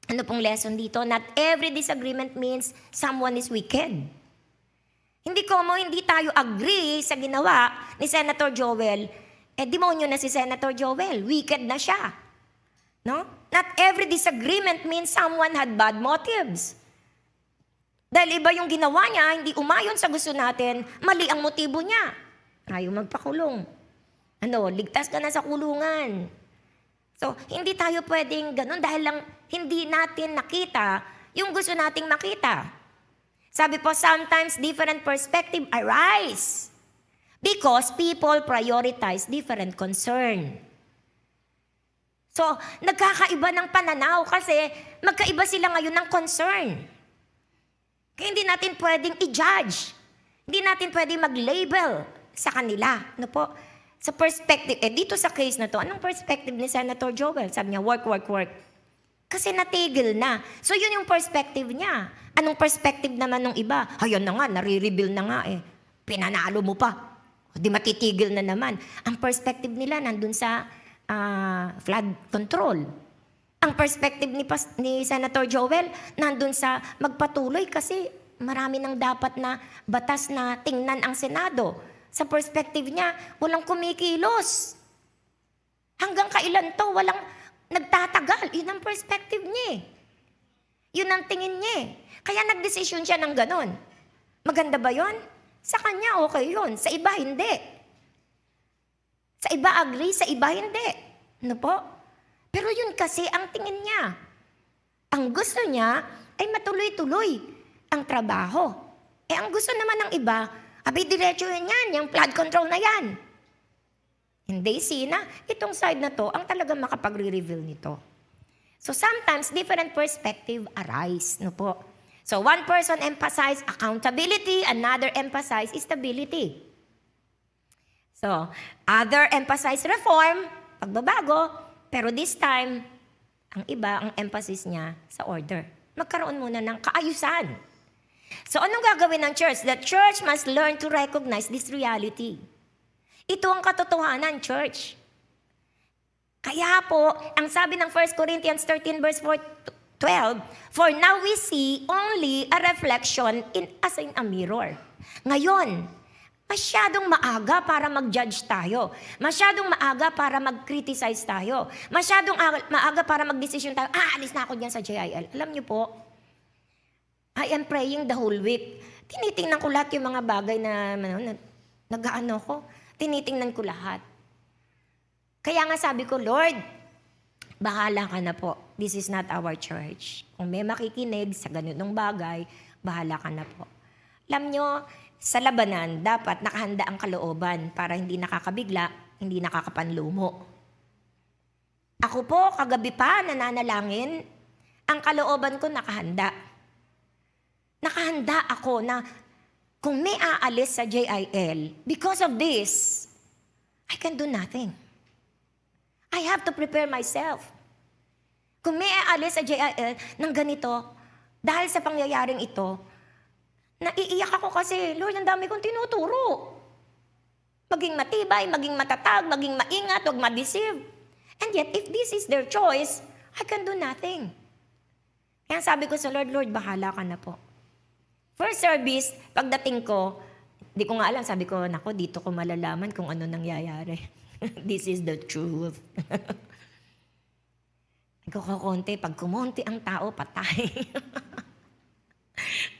A: Ano pong lesson dito? Not every disagreement means someone is wicked. Hindi tayo agree sa ginawa ni Senator Joel, demonyo na si Senator Joel. Wicked na siya. No? Not every disagreement means someone had bad motives. Dahil iba yung ginawa niya, hindi umayon sa gusto natin, mali ang motibo niya. Ayaw magpakulong. Ligtas ka na sa kulungan. So, hindi tayo pwedeng ganun dahil lang hindi natin nakita yung gusto nating makita. Sabi po, sometimes different perspective arise because people prioritize different concern. So, nagkakaiba ng pananaw kasi magkaiba sila ngayon ng concern. Kaya hindi natin pwedeng i-judge. Hindi natin pwedeng mag-label sa kanila. Ano po? Sa perspective, dito sa case na to, anong perspective ni Senator Joel? Sabi niya, work, work, work. Kasi natigil na. So yun yung perspective niya. Anong perspective naman ng iba? Ayun na nga, nare-reveal na nga Pinanalo mo pa. Di matitigil na naman. Ang perspective nila nandun sa flood control. Ang perspective ni Senator Joel, nandun sa magpatuloy kasi marami nang dapat na batas na tingnan ang Senado. Sa perspective niya, walang kumikilos. Hanggang kailan to? nagtatagal. Yun ang perspective niya eh. Yun ang tingin niya eh. Kaya nagdesisyon siya ng ganon. Maganda ba yun? Sa kanya okay yun. Sa iba hindi. Sa iba agree, sa iba hindi. Ano po? Pero yun kasi ang tingin niya. Ang gusto niya ay matuloy-tuloy ang trabaho. Ang gusto naman ng iba, abay diretso yan, yung flood control na yan. Hindi, sina, itong side na to, ang talagang makapagre-reveal nito. So sometimes, different perspective arise. No po? So one person emphasize accountability, another emphasize stability. So, other emphasize reform, pagbabago, pero this time, ang iba, ang emphasis niya sa order. Magkaroon muna ng kaayusan. So, anong gagawin ng church? The church must learn to recognize this reality. Ito ang katotohanan, church. Kaya po, ang sabi ng 1 Corinthians 13 verse 12, for now we see only a reflection as in a mirror. Ngayon, masyadong maaga para mag-judge tayo. Masyadong maaga para mag-criticize tayo. Masyadong maaga para mag-decision tayo. Alis na ako dyan sa JIL. Alam niyo po, I am praying the whole week. Tinitingnan ko lahat yung mga bagay na nag-ano ko. Tinitingnan ko lahat. Kaya nga sabi ko, Lord, bahala ka na po. This is not our church. Kung may makikinig sa ganunong bagay, bahala ka na po. Alam nyo, sa labanan, dapat nakahanda ang kalooban para hindi nakakabigla, hindi nakakapanlumo. Ako po, kagabi pa, nananalangin, ang kalooban ko nakahanda. Nakahanda ako na kung may aalis sa JIL, because of this, I can do nothing. I have to prepare myself. Kung may aalis sa JIL ng ganito, dahil sa pangyayaring ito, naiiyak ako kasi, Lord, ang dami kong tinuturo. Maging matibay, maging matatag, maging maingat, huwag ma-deceive. And yet, if this is their choice, I can do nothing. Kaya sabi ko sa Lord, Lord, bahala ka na po. First service, pagdating ko, di ko nga alam, sabi ko, nako, dito ko malalaman kung ano nangyayari. This is the truth. Kukunti, pag kumunti ang tao, patay.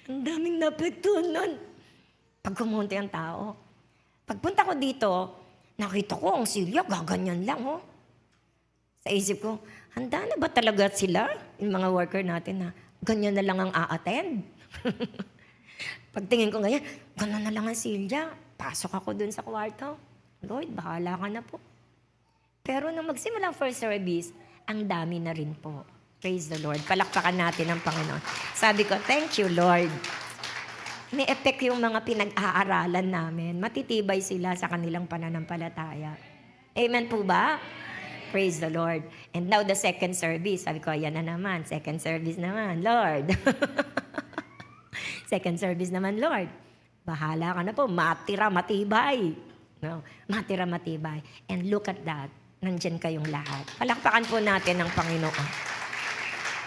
A: Ang daming napektuhan nun. Pag kumunti ang tao. Pagpunta ko dito, nakita ko ang silya, gaganyan lang, oh. Sa isip ko, handa na ba talaga sila, yung mga worker natin na ganyan na lang ang a-attend? Pagtingin ko ngayon, ganyan na lang ang silya. Pasok ako dun sa kwarto. Lord, bahala ka na po. Pero nung magsimula ang first service, ang dami na rin po. Praise the Lord. Palakpakan natin ang Panginoon. Sabi ko, thank you, Lord. May effect yung mga pinag-aaralan namin. Matitibay sila sa kanilang pananampalataya. Amen po ba? Praise the Lord. And now the second service. Sabi ko, ayan na naman. Second service naman, Lord. Second service naman, Lord. Bahala ka na po. Matira, matibay. No? Matira, matibay. And look at that. Nandyan kayong lahat. Palakpakan po natin ang Panginoon.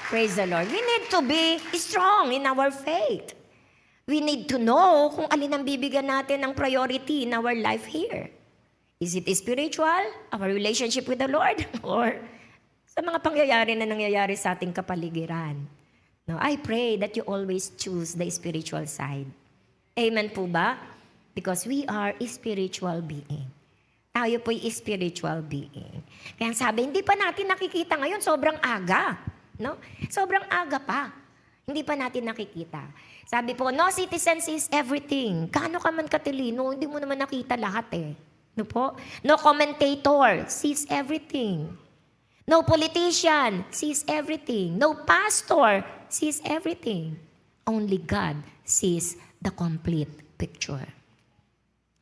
A: Praise the Lord. We need to be strong in our faith. We need to know kung alin ang bibigyan natin ng priority in our life here. Is it spiritual, our relationship with the Lord, or sa mga pangyayari na nangyayari sa ating kapaligiran? No, I pray that you always choose the spiritual side. Amen po ba? Because we are a spiritual being. Tayo po'y spiritual being. Kaya sabi, hindi pa natin nakikita ngayon, sobrang aga. No? Sobrang aga pa. Hindi pa natin nakikita. Sabi po, no citizen sees everything. Gaano ka man katilino, hindi mo naman nakita lahat eh. No po? No commentator sees everything. No politician sees everything. No pastor sees everything. Only God sees the complete picture.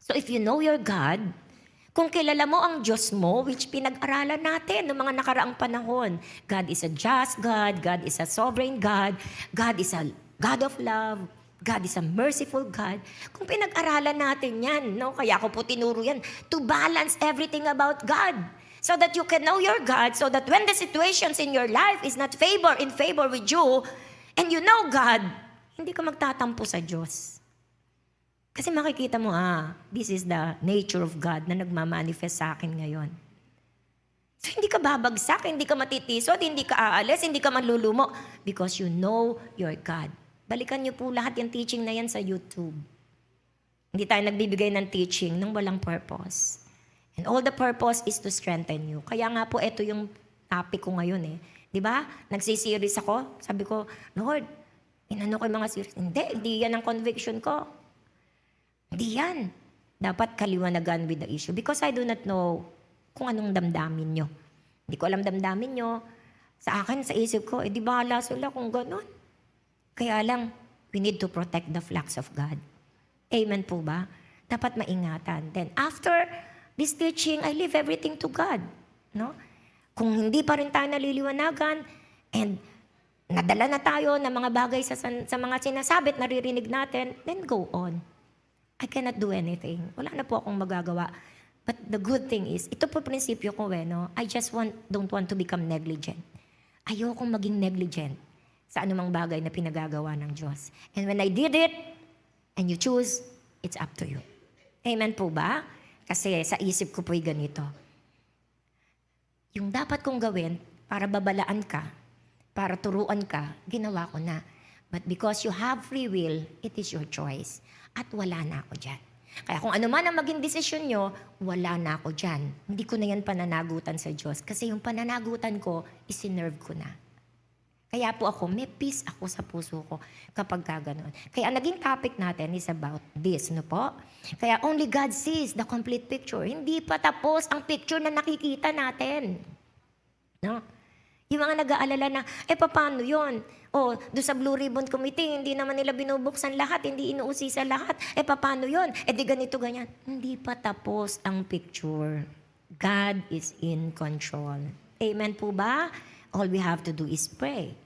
A: So if you know your God, kung kilala mo ang Diyos mo, which pinag-aralan natin noong mga nakaraang panahon, God is a just God, God is a sovereign God, God is a God of love, God is a merciful God. Kung pinag-aralan natin yan, no? Kaya ako po tinuro yan, to balance everything about God. So that you can know your God, so that when the situations in your life is not in favor with you, and you know God, hindi ka magtatampo sa Diyos. Kasi makikita mo, this is the nature of God na nagmamanifest sa akin ngayon. So hindi ka babagsak, hindi ka matitisod, hindi ka aalis, hindi ka manlulumo. Because you know your God. Balikan niyo po lahat yung teaching na yan sa YouTube. Hindi tayo nagbibigay ng teaching nang walang purpose. And all the purpose is to strengthen you. Kaya nga po, ito yung topic ko ngayon eh. Di ba? Nagsiseries ako. Sabi ko, Lord, inano ko yung mga series. Hindi yan ang conviction ko. Hindi yan. Dapat kaliwanagan with the issue. Because I do not know kung anong damdamin nyo. Hindi ko alam damdamin nyo. Sa akin, sa isip ko, di bahala sila kung gano'n. Kaya lang, we need to protect the flocks of God. Amen po ba? Dapat maingatan. Then after this teaching, I leave everything to God. No? Kung hindi pa rin tayo naliliwanagan, and nadala na tayo ng mga bagay sa mga sinasabit, naririnig natin, then go on. I cannot do anything. Wala na po akong magagawa. But the good thing is, ito po prinsipyo ko no? I just don't want to become negligent. Ayokong maging negligent sa anumang bagay na pinagagawa ng Diyos. And when I did it, and you choose, it's up to you. Amen po ba? Kasi sa isip ko po'y ganito. Yung dapat kong gawin para babalaan ka, para turuan ka, ginawa ko na. But because you have free will, it is your choice. At wala na ako dyan. Kaya kung ano man ang maging desisyon nyo, wala na ako dyan. Hindi ko na yan pananagutan sa Diyos. Kasi yung pananagutan ko, isinerve ko na. Kaya po ako, may peace ako sa puso ko kapag gano'n. Kaya naging topic natin is about this, no po? Kaya only God sees the complete picture. Hindi pa tapos ang picture na nakikita natin. No? Yung mga nag-aalala na, paano yun? Doon sa Blue Ribbon Committee, hindi naman nila binubuksan lahat, hindi inuusi sa lahat. Paano yun? Di ganito, ganyan. Hindi pa tapos ang picture. God is in control. Amen po ba? All we have to do is pray.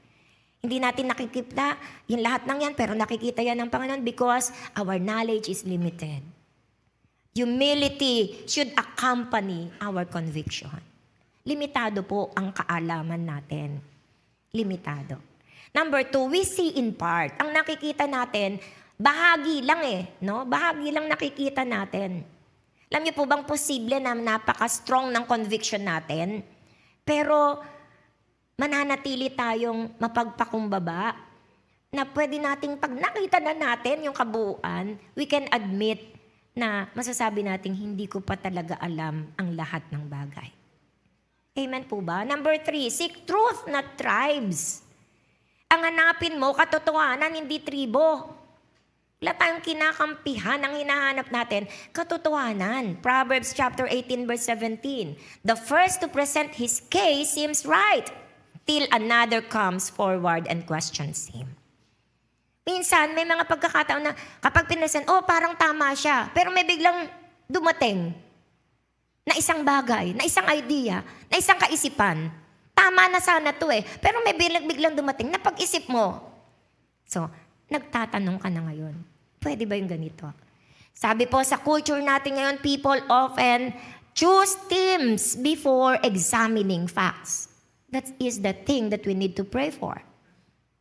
A: Hindi natin nakikita yung lahat ng yan, pero nakikita yan ng Panginoon because our knowledge is limited. Humility should accompany our conviction. Limitado po ang kaalaman natin. Limitado. Number 2, we see in part. Ang nakikita natin, bahagi lang no? Bahagi lang nakikita natin. Alam niyo po bang posible na napaka-strong ng conviction natin, pero mananatili tayong mapagpakumbaba na pwede nating pag nakita na natin yung kabuuan, we can admit na masasabi natin hindi ko pa talaga alam ang lahat ng bagay. Amen po ba? Number 3, seek truth, not tribes. Ang hanapin mo, katotohanan, hindi tribo. Wala tayong kinakampihan ang hinahanap natin, katotohanan. Proverbs chapter 18 verse 17. The first to present his case seems right, till another comes forward and questions him. Minsan, may mga pagkakataon na kapag pinresent, parang tama siya. Pero may biglang dumating na isang bagay, na isang idea, na isang kaisipan. Tama na sana to pero may biglang dumating na pag-isip mo. So, nagtatanong ka na ngayon, pwede ba yung ganito? Sabi po sa culture natin ngayon, people often choose teams before examining facts. That is the thing that we need to pray for.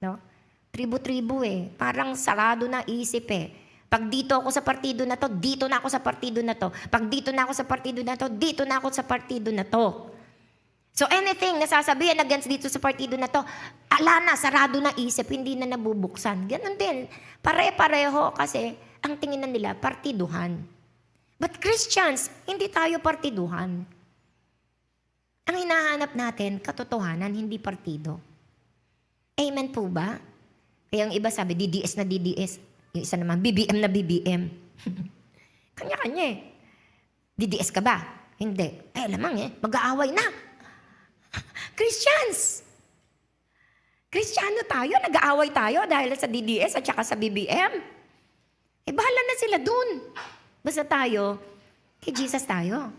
A: No? Tribo-tribo Parang sarado na isip Pag dito ako sa partido na to, dito na ako sa partido na to. Pag dito na ako sa partido na to, dito na ako sa partido na to. So anything na sasabihin against dito sa partido na to, ala na, sarado na isip, hindi na nabubuksan. Ganon din. Pare-pareho kasi ang tingin na nila, partiduhan. But Christians, hindi tayo partiduhan. Ang hinahanap natin, katotohanan, hindi partido. Amen po ba? Kaya yung iba sabi, DDS na DDS. Yung isa naman, BBM na BBM. Kanya-kanya DDS ka ba? Hindi. Alamang mag-aaway na. Christians! Kristiyano tayo, nag-aaway tayo dahil sa DDS at saka sa BBM. Bahala na sila dun. Basta tayo, kay Jesus tayo.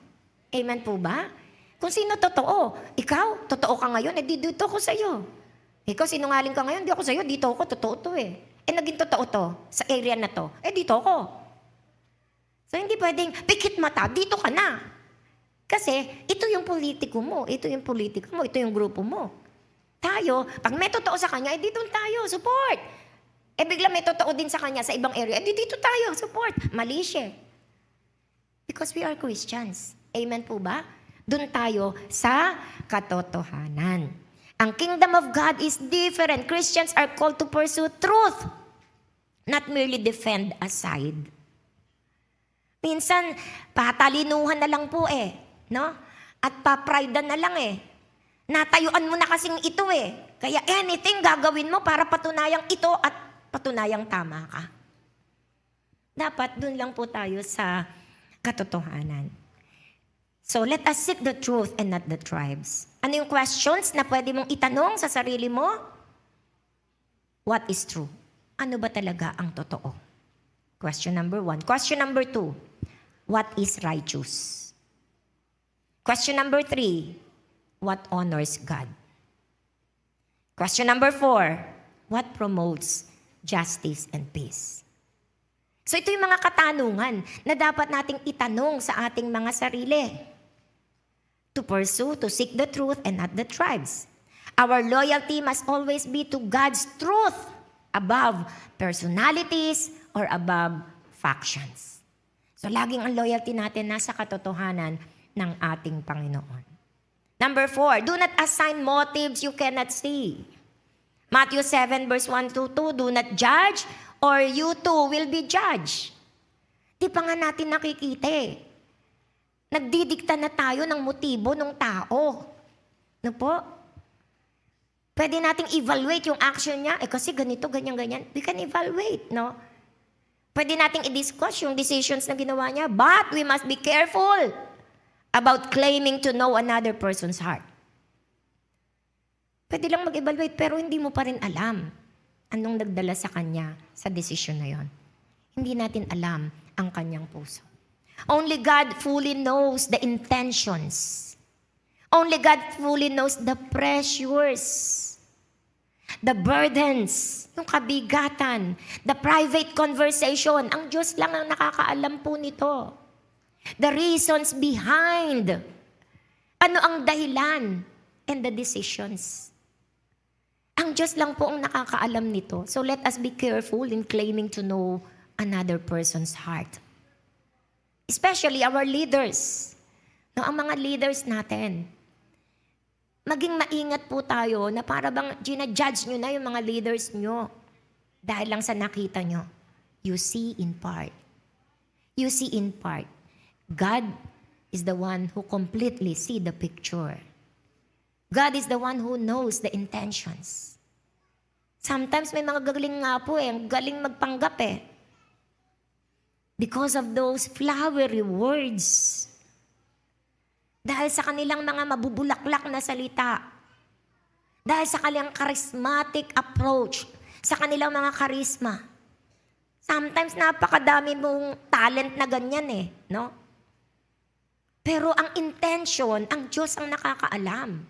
A: Amen po ba? Kung sino totoo, ikaw, totoo ka ngayon, dito ko sa'yo. Ikaw, sinungaling ka ngayon, di ako sa'yo, dito ako, totoo to naging totoo to, sa area na to, dito ako. So, hindi pwedeng, pikit mata, dito ka na. Kasi, ito yung politiko mo, ito yung politika mo, ito yung grupo mo. Tayo, pag may totoo sa kanya, dito tayo, support. Bigla may totoo din sa kanya sa ibang area, dito tayo, support. Mali siya. Because we are Christians. Amen po ba? Doon tayo sa katotohanan. Ang kingdom of God is different. Christians are called to pursue truth, not merely defend a side. Minsan, patalinuhan na lang po no? At papridan na lang Natayuan mo na kasing ito Kaya anything gagawin mo para patunayang ito at patunayang tama ka. Dapat dun lang po tayo sa katotohanan. So let us seek the truth and not the tribes. Ano yung questions na pwede mong itanong sa sarili mo? What is true? Ano ba talaga ang totoo? Question number 1. Question number 2. What is righteous? Question number 3. What honors God? Question number 4. What promotes justice and peace? So ito yung mga katanungan na dapat nating itanong sa ating mga sarili. To pursue, to seek the truth and not the tribes. Our loyalty must always be to God's truth above personalities or above factions. So laging ang loyalty natin nasa katotohanan ng ating Panginoon. Number 4, do not assign motives you cannot see. Matthew 7 verse 1-2, do not judge or you too will be judged. Di pa nga natin nakikita Nagdidikta na tayo ng motibo ng tao. Ano po? Pwede nating evaluate yung action niya. Kasi ganito, ganyan. We can evaluate, no? Pwede nating i-discuss yung decisions na ginawa niya. But we must be careful about claiming to know another person's heart. Pwede lang mag-evaluate pero hindi mo pa rin alam anong nagdala sa kanya sa desisyon na yon. Hindi natin alam ang kanyang puso. Only God fully knows the intentions. Only God fully knows the pressures, the burdens, yung kabigatan, the private conversation. Ang Diyos lang ang nakakaalam po nito. The reasons behind. Ano ang dahilan and the decisions. Ang Diyos lang po ang nakakaalam nito. So let us be careful in claiming to know another person's heart. Especially our leaders. No, ang mga leaders natin. Maging maingat po tayo na para bang ginajudge nyo na yung mga leaders nyo. Dahil lang sa nakita nyo. You see in part. You see in part. God is the one who completely see the picture. God is the one who knows the intentions. Sometimes may mga galing nga po ang galing magpanggap Because of those flowery words. Dahil sa kanilang mga mabubulaklak na salita. Dahil sa kanilang charismatic approach. Sa kanilang mga charisma. Sometimes napakadami mong talent na ganyan no? Pero ang intention, ang Diyos ang nakakaalam.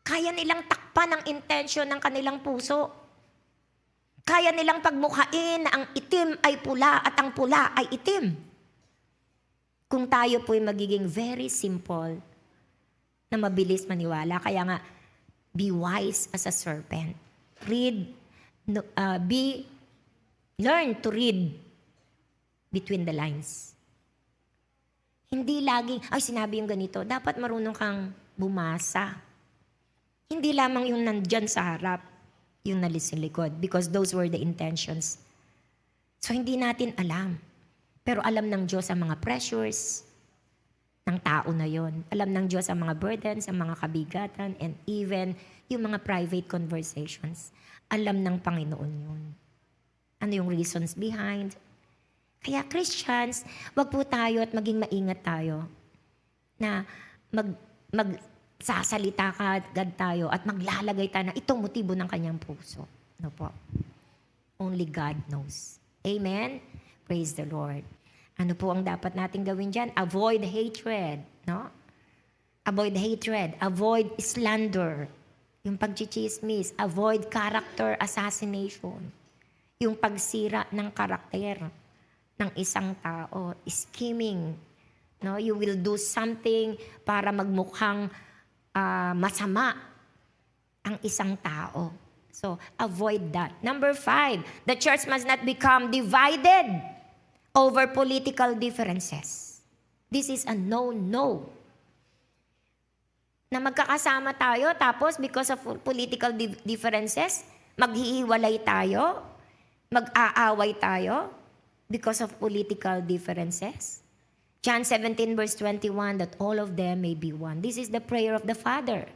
A: Kaya nilang takpan ang intention ng kanilang puso. Kaya nilang pagmukhain na ang itim ay pula at ang pula ay itim. Kung tayo po'y magiging very simple na mabilis maniwala. Kaya nga, be wise as a serpent. Learn to read between the lines. Hindi laging, sinabi yung ganito, dapat marunong kang bumasa. Hindi lamang yung nandyan sa harap, yung nalis sa likod, because those were the intentions. So hindi natin alam. Pero alam ng Diyos ang mga pressures ng tao na yon. Alam ng Diyos ang mga burdens, ang mga kabigatan, and even yung mga private conversations. Alam ng Panginoon yun. Ano yung reasons behind? Kaya Christians, wag po tayo at maging maingat tayo na magsasalita ka agad tayo at maglalagay tayo na itong motibo ng kanyang puso. No po? Only God knows. Amen? Praise the Lord. Ano po ang dapat natin gawin dyan? Avoid hatred. No? Avoid hatred. Avoid slander. Yung pagchichismis. Avoid character assassination. Yung pagsira ng karakter ng isang tao, scheming. No, you will do something para magmukhang masama ang isang tao. So, avoid that. Number 5, the church must not become divided over political differences. This is a no-no. Na magkakasama tayo, tapos because of political differences, maghihiwalay tayo, mag-aaway tayo because of political differences. John 17 verse 21, that all of them may be one. This is the prayer of the Father,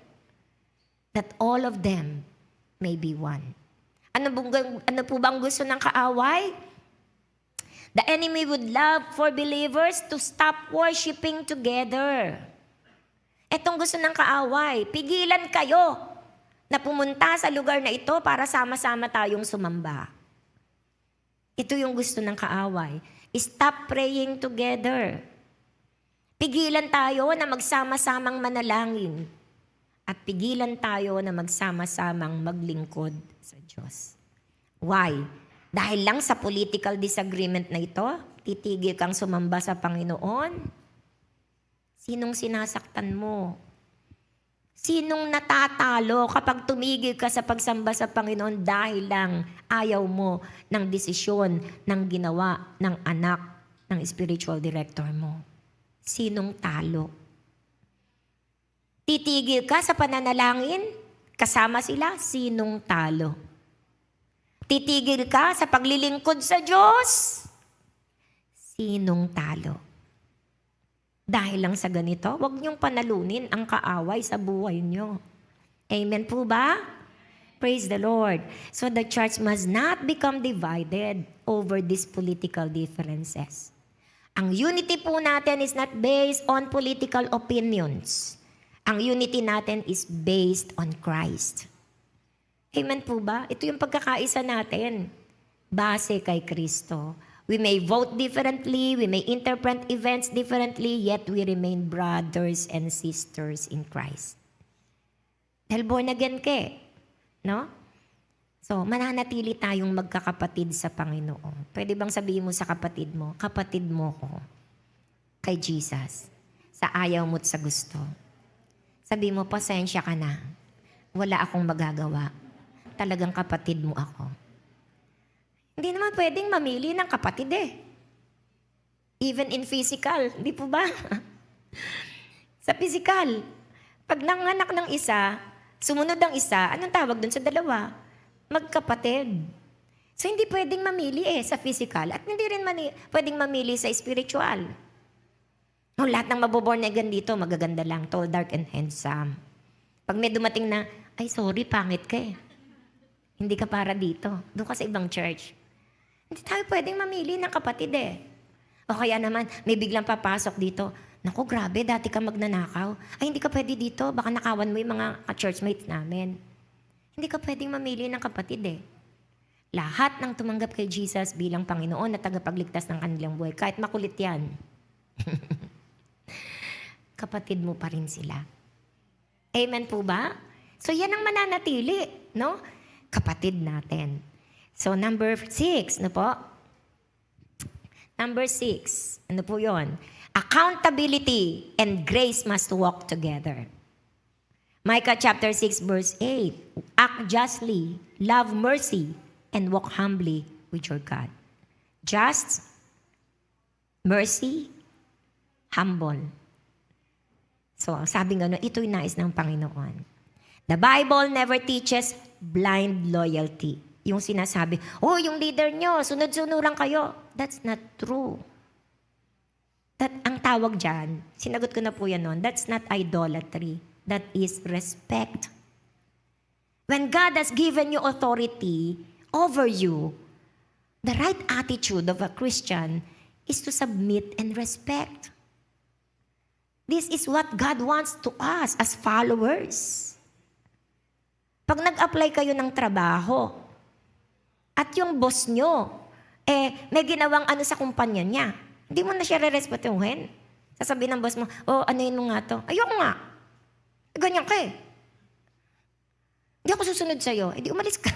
A: that all of them may be one. Ano po bang gusto ng kaaway? The enemy would love for believers to stop worshiping together. Etong gusto ng kaaway, pigilan kayo na pumunta sa lugar na ito para sama-sama tayong sumamba. Ito yung gusto ng kaaway. Stop praying together. Pigilan tayo na magsama-samang manalangin. At pigilan tayo na magsama-samang maglingkod sa Diyos. Why? Dahil lang sa political disagreement na ito, titigil kang sumamba sa Panginoon? Sinong sinasaktan mo? Sinong natatalo kapag tumigil ka sa pagsamba sa Panginoon dahil lang ayaw mo ng desisyon ng ginawa ng anak ng spiritual director mo? Sinong talo? Titigil ka sa pananalangin? Kasama sila? Sinong talo? Titigil ka sa paglilingkod sa Diyos? Sinong talo? Dahil lang sa ganito, huwag niyong panalunin ang kaaway sa buhay niyo. Amen po ba? Praise the Lord. So the church must not become divided over these political differences. Ang unity po natin is not based on political opinions. Ang unity natin is based on Christ. Amen po ba? Ito yung pagkakaisa natin. Base kay Kristo. We may vote differently, we may interpret events differently, yet we remain brothers and sisters in Christ. Dahil born again ka, no? So, mananatili tayong magkakapatid sa Panginoon. Pwede bang sabihin mo sa kapatid mo ko kay Jesus, sa ayaw mo't sa gusto. Sabihin mo, pasensya ka na. Wala akong magagawa. Talagang kapatid mo ako. Hindi naman pwedeng mamili ng kapatid eh. Even in physical, di po ba? Sa physical, pag nanganak ng isa, sumunod ang isa, anong tawag dun sa dalawa? Magkapatid. So hindi pwedeng mamili eh sa physical at hindi rin pwedeng mamili sa spiritual. No, lahat ng maboborn again dito, magaganda lang, tall, dark, and handsome. Pag may dumating na, ay sorry, pangit ka eh. Hindi ka para dito. Doon ka sa ibang church. Hindi tayo pwedeng mamili ng kapatid eh. O kaya naman, may biglang papasok dito. Naku, grabe, dati ka magnanakaw. Ay, hindi ka pwede dito. Baka nakawan mo yung mga ka-churchmates namin. Hindi ka pwedeng mamili ng kapatid eh. Lahat ng tumanggap kay Jesus bilang Panginoon na tagapagligtas ng kanilang buhay, kahit makulit yan, kapatid mo pa rin sila. Amen po ba? So yan ang mananatili, no? Kapatid natin. So number 6, ano po? Number 6, ano po yun? Accountability and grace must walk together. Micah chapter 6 verse 8, act justly, love mercy, and walk humbly with your God. Just, mercy, humble. So sabi nga, ito'y nais ng Panginoon. The Bible never teaches blind loyalty. Yung sinasabi, oh, yung leader nyo, sunod-sunuran kayo. That's not true. Ang tawag dyan, sinagot ko na po yan noon, that's not idolatry. That is respect. When God has given you authority over you, the right attitude of a Christian is to submit and respect. This is what God wants to us as followers. Pag nag-apply kayo ng trabaho, at yung boss nyo, may ginawang ano sa kumpanya niya, hindi mo na siya re-respetuhin. Sasabihin ng boss mo, oh, ano yun nga to? Ayoko nga. Ganyan ka eh. Hindi ako susunod sa'yo. Hindi umalis ka.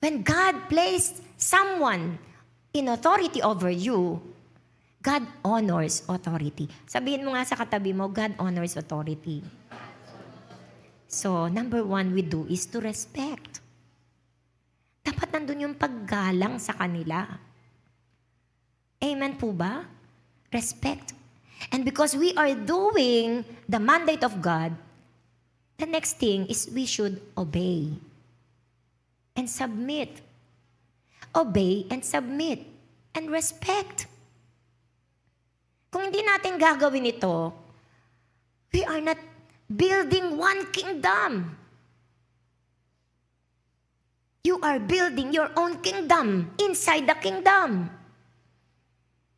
A: When God placed someone in authority over you, God honors authority. Sabihin mo nga sa katabi mo, God honors authority. So, number 1 we do is to respect. Dapat nandun yung paggalang sa kanila. Amen po ba? Respect. And because we are doing the mandate of God, the next thing is we should obey and submit. Obey and submit and respect. Kung hindi natin gagawin ito, we are not building one kingdom. You are building your own kingdom inside the kingdom.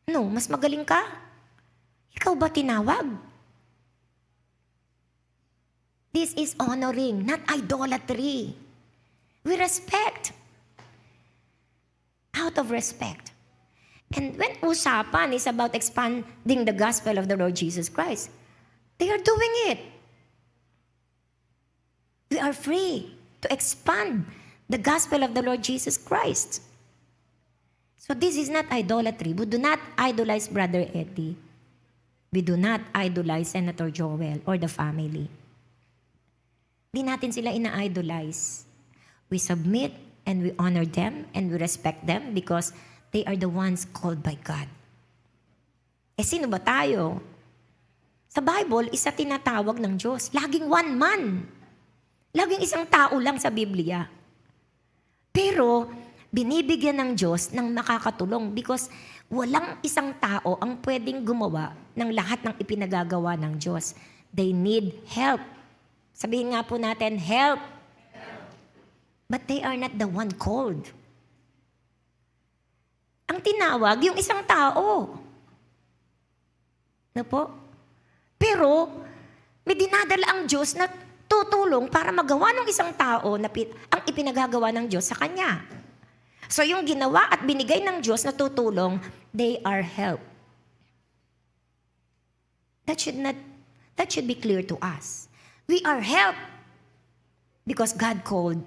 A: No, mas magaling ka? Ikaw ba tinawag? This is honoring, not idolatry. We respect. Out of respect. And when usapan is about expanding the gospel of the Lord Jesus Christ, they are doing it. We are free to expand the gospel of the Lord Jesus Christ. So this is not idolatry. We do not idolize Brother Eddie. We do not idolize Senator Joel or the family. Di natin sila ina-idolize. We submit and we honor them and we respect them because they are the ones called by God. Eh sino ba tayo? Sa Bible, isa tinatawag ng Diyos. Laging one man. Laging isang tao lang sa Biblia. Pero, binibigyan ng Diyos ng makakatulong because walang isang tao ang pwedeng gumawa ng lahat ng ipinagagawa ng Diyos. They need help. Sabihin nga po natin, help. But they are not the one called. Ang tinawag, yung isang tao. Ano po? Pero, may dinadala ang Diyos na tutulong para magawa ng isang tao na ang ipinagagawa ng Diyos sa kanya. So yung ginawa at binigay ng Diyos na tutulong, they are help. That should be clear to us. We are help because God called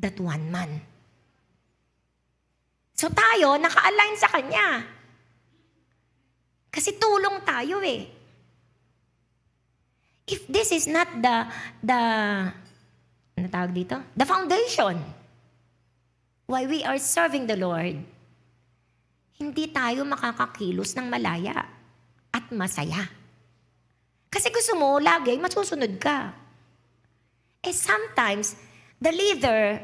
A: that one man. So tayo, naka-align sa Kanya. Kasi tulong tayo eh. If this is not ano tawag dito? The foundation why we are serving the Lord, hindi tayo makakakilos ng malaya at masaya. Kasi gusto mo, lagi, masusunod ka. Eh sometimes, the leader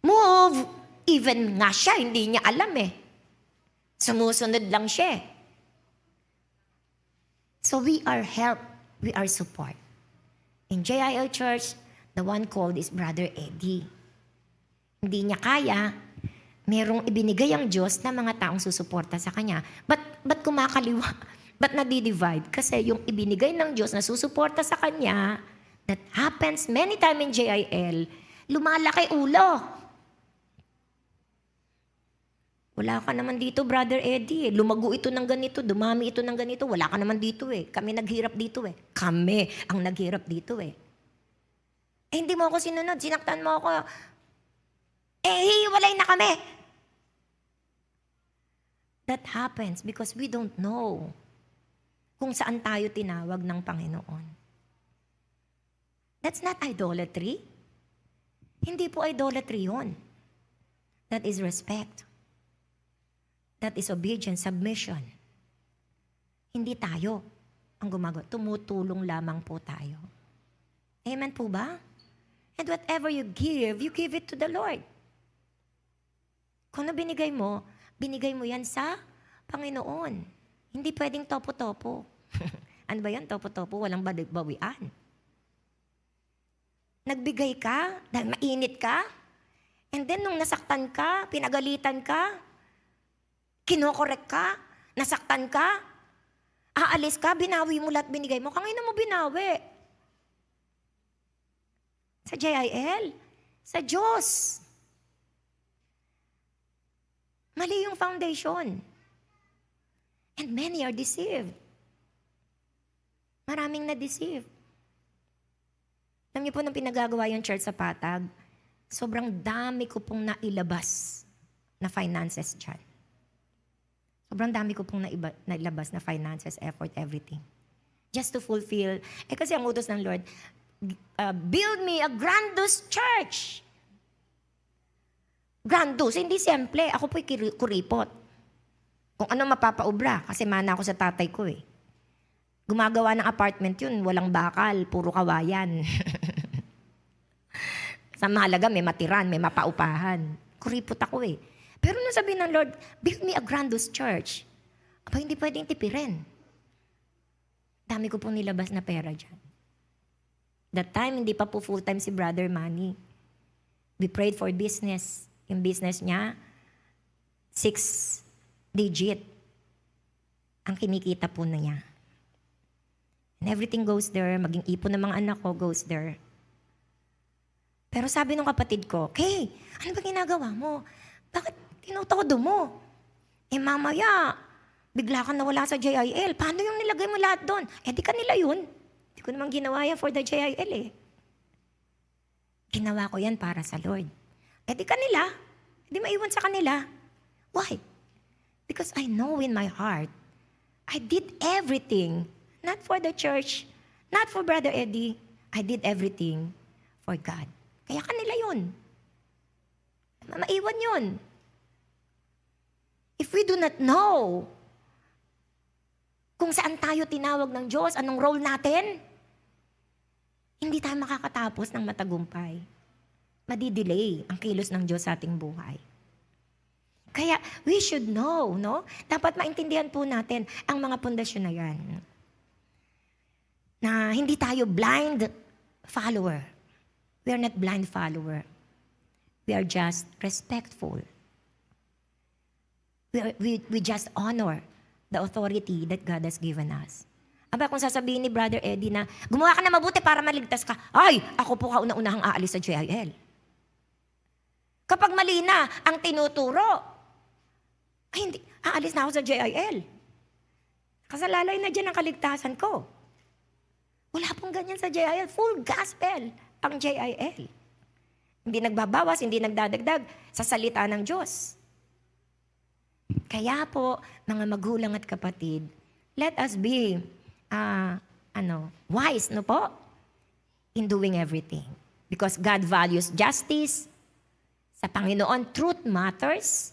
A: move, even nga siya, hindi niya alam eh. Sumusunod lang siya. So we are help. We are support. In JIL Church, the one called is Brother Eddie. Hindi niya kaya, merong ibinigay ang Diyos na mga taong susuporta sa kanya. Ba't kumakaliwa? Ba't nadi-divide? Kasi yung ibinigay ng Diyos na susuporta sa kanya, that happens many times in JIL, lumalaki ulo. Wala ka naman dito, Brother Eddie. Lumago ito ng ganito, dumami ito ng ganito. Wala ka naman dito eh. Kami naghirap dito eh. Kami ang naghirap dito eh. Eh, hindi mo ako sinunod. Sinaktan mo ako. Eh, hiwalay na kami. That happens because we don't know kung saan tayo tinawag ng Panginoon. That's not idolatry. Hindi po idolatry yun. That is respect. That is obedience, submission. Hindi tayo ang gumagawa. Tumutulong lamang po tayo. Amen po ba? And whatever you give it to the Lord. Kung na binigay mo yan sa Panginoon. Hindi pwedeng topo-topo. Ano ba yan? Topo-topo, walang bawian. Nagbigay ka dahil mainit ka. And then nung nasaktan ka, pinagalitan ka, kinokorek ka, nasaktan ka, aalis ka, binawi mo lahat binigay mo. Kanina mo binawi? Sa JIL? Sa Diyos. Mali yung foundation. And many are deceived. Maraming na-deceive. Alam niyo po nang pinagagawa yung church sa Patag, sobrang dami ko pong nailabas na finances dyan. Sobrang dami ko pong nailabas na finances, effort, everything. Just to fulfill. Eh kasi ang utos ng Lord, build me a grandiose church. Grandiose, hindi simple. Ako po'y kuripot. Kung ano mapapaubra, kasi mana ako sa tatay ko eh. Gumagawa ng apartment yun, walang bakal, puro kawayan. Sa mahalaga, may matiran, may mapaupahan. Kuripot ako eh. Pero nung sabi ng Lord, build me a grandiose church. Aba, hindi pwedeng tipirin. Dami ko pong nilabas na pera dyan. That time, hindi pa po full-time si Brother Manny. We prayed for business. Yung business niya, 6 digit. Ang kinikita po na niya. And everything goes there. Maging ipon ng mga anak ko goes there. Pero sabi ng kapatid ko, Kay, ano ba ginagawa mo? Bakit tinutodo mo? Eh mamaya, bigla ka nawala sa JIL. Paano yung nilagay mo lahat doon? Eh di kanila yun. Hindi ko naman ginawa yan for the JIL eh. Ginawa ko yan para sa Lord. Eh di kanila. Di maiwan sa kanila. Why? Because I know in my heart, I did everything. Not for the church, not for Brother Eddie. I did everything for God. Kaya kanila yun. Maiwan yun. If we do not know kung saan tayo tinawag ng Diyos, anong role natin, hindi tayo makakatapos ng matagumpay. Madidelay ang kilos ng Diyos sa ating buhay. Kaya we should know, no? Dapat maintindihan po natin ang mga pundasyon na yan. Na hindi tayo blind follower. We are not blind follower. We are just respectful. We just honor the authority that God has given us. Aba, kung sasabihin ni Brother Eddie na, gumawa ka na mabuti para maligtas ka, ay, ako po kauna-unahang aalis sa JIL. Kapag mali na ang tinuturo, ay hindi, aalis na ako sa JIL. Kasalalay na dyan ang kaligtasan ko. Wala pong ganyan sa JIL. Full gospel ang JIL. Hindi nagbabawas, hindi nagdadagdag sa salita ng Diyos. Kaya po, mga magulang at kapatid, let us be wise, no po? In doing everything. Because God values justice. Sa Panginoon, truth matters.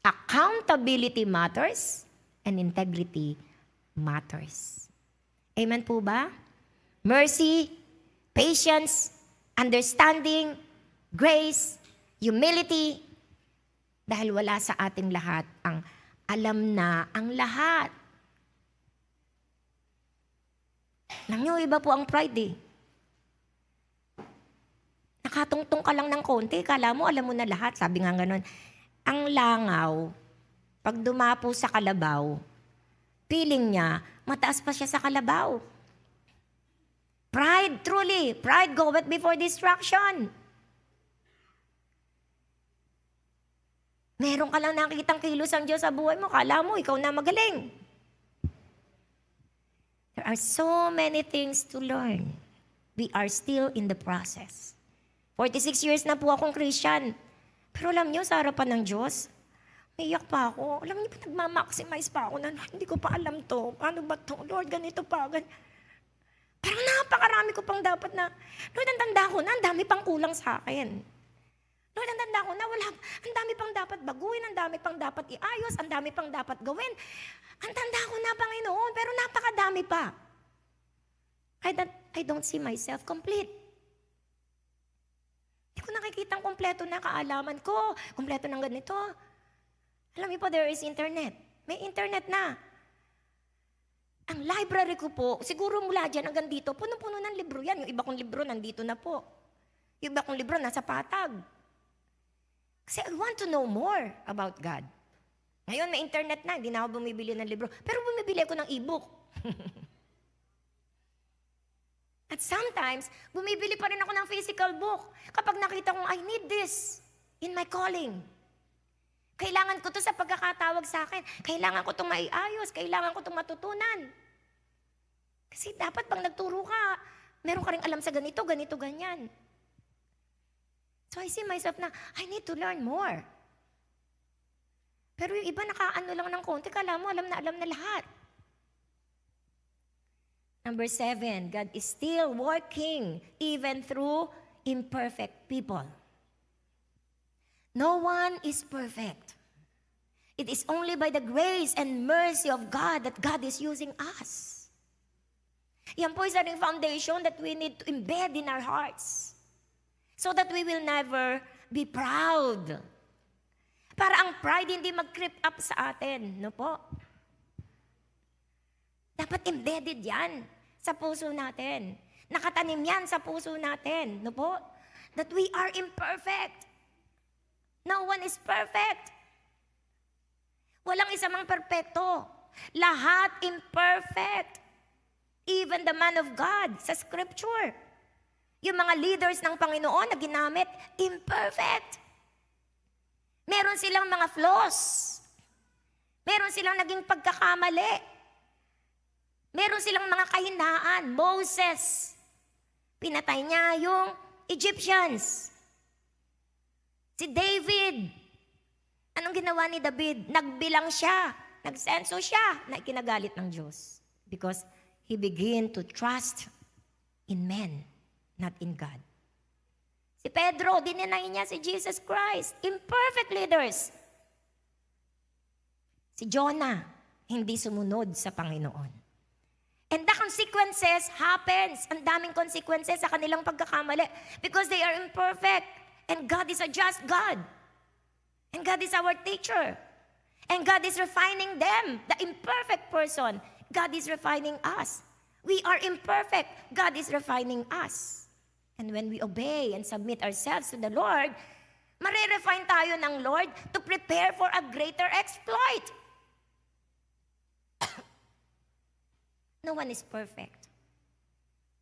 A: Accountability matters. And integrity matters. Amen po ba? Mercy, patience, understanding, grace, humility. Dahil wala sa ating lahat ang alam na ang lahat. Alam niyo, iba po ang pride eh. Nakatungtong ka lang ng konti, kala mo, alam mo na lahat. Sabi nga ganun, ang langaw, pag dumapo sa kalabaw, feeling niya, mataas pa siya sa kalabaw. Pride, truly. Pride goeth before destruction. Meron ka lang nakikitang kilos ang Diyos sa buhay mo. Kala mo, ikaw na magaling. There are so many things to learn. We are still in the process. 46 years na po akong Christian. Pero alam niyo, sa harapan ng Diyos, naiyak pa ako. Alam niyo, nagmamaximize pa ako na, hindi ko pa alam to. Paano ba to? Lord, ganito pa. Parang napakarami ko pang dapat na, Lord, ang tanda ko na, ang dami pang kulang sa akin. Lord, ang tanda ko na, ang dami pang dapat baguhin, ang dami pang dapat iayos, ang dami pang dapat gawin. Ang tanda ko na, Panginoon, pero napakadami pa. I don't see myself complete. Hindi ko nakikita ang kompleto na kaalaman ko, kompleto ng ganito. Alam niyo po, there is internet. May internet na. Ang library ko po, siguro mula dyan hanggang dito, punong-puno ng libro yan. Yung iba kong libro nandito na po. Yung iba kong libro nasa patag. Kasi I want to know more about God. Ngayon may internet na, hindi na ako bumibili ng libro. Pero bumibili ako ng e-book. At sometimes, bumibili pa rin ako ng physical book. Kapag nakita kong, I need this in my calling. Kailangan ko to sa pagkakatawag sa akin. Kailangan ko itong maiayos. Kailangan ko itong matutunan. Kasi dapat pang nagturo ka, meron ka rin alam sa ganito, ganito, ganyan. So I see myself na, I need to learn more. Pero yung iba nakaano lang ng konti, kala mo alam na lahat. Number 7, God is still working even through imperfect people. No one is perfect. It is only by the grace and mercy of God that God is using us. Yan po is a foundation that we need to embed in our hearts so that we will never be proud. Para ang pride hindi mag-creep up sa atin, no po? Dapat embedded yan sa puso natin. Nakatanim yan sa puso natin, no po? That we are imperfect. No one is perfect. Walang isa mang perpekto. Lahat imperfect. Even the man of God sa scripture. Yung mga leaders ng Panginoon na ginamit, imperfect. Meron silang mga flaws. Meron silang naging pagkakamali. Meron silang mga kahinaan. Moses, pinatay niya yung Egyptians. Si David, anong ginawa ni David? Nagbilang siya, nagsenso siya na ikinagalit ng Diyos. Because he began to trust in men, not in God. Si Pedro, dininay niya si Jesus Christ. Imperfect leaders. Si Jonah, hindi sumunod sa Panginoon. And the consequences happens. Ang daming consequences sa kanilang pagkakamali because they are imperfect. And God is a just God. And God is our teacher. And God is refining them, the imperfect person. God is refining us. We are imperfect. God is refining us. And when we obey and submit ourselves to the Lord, marirefine tayo ng Lord to prepare for a greater exploit. No one is perfect.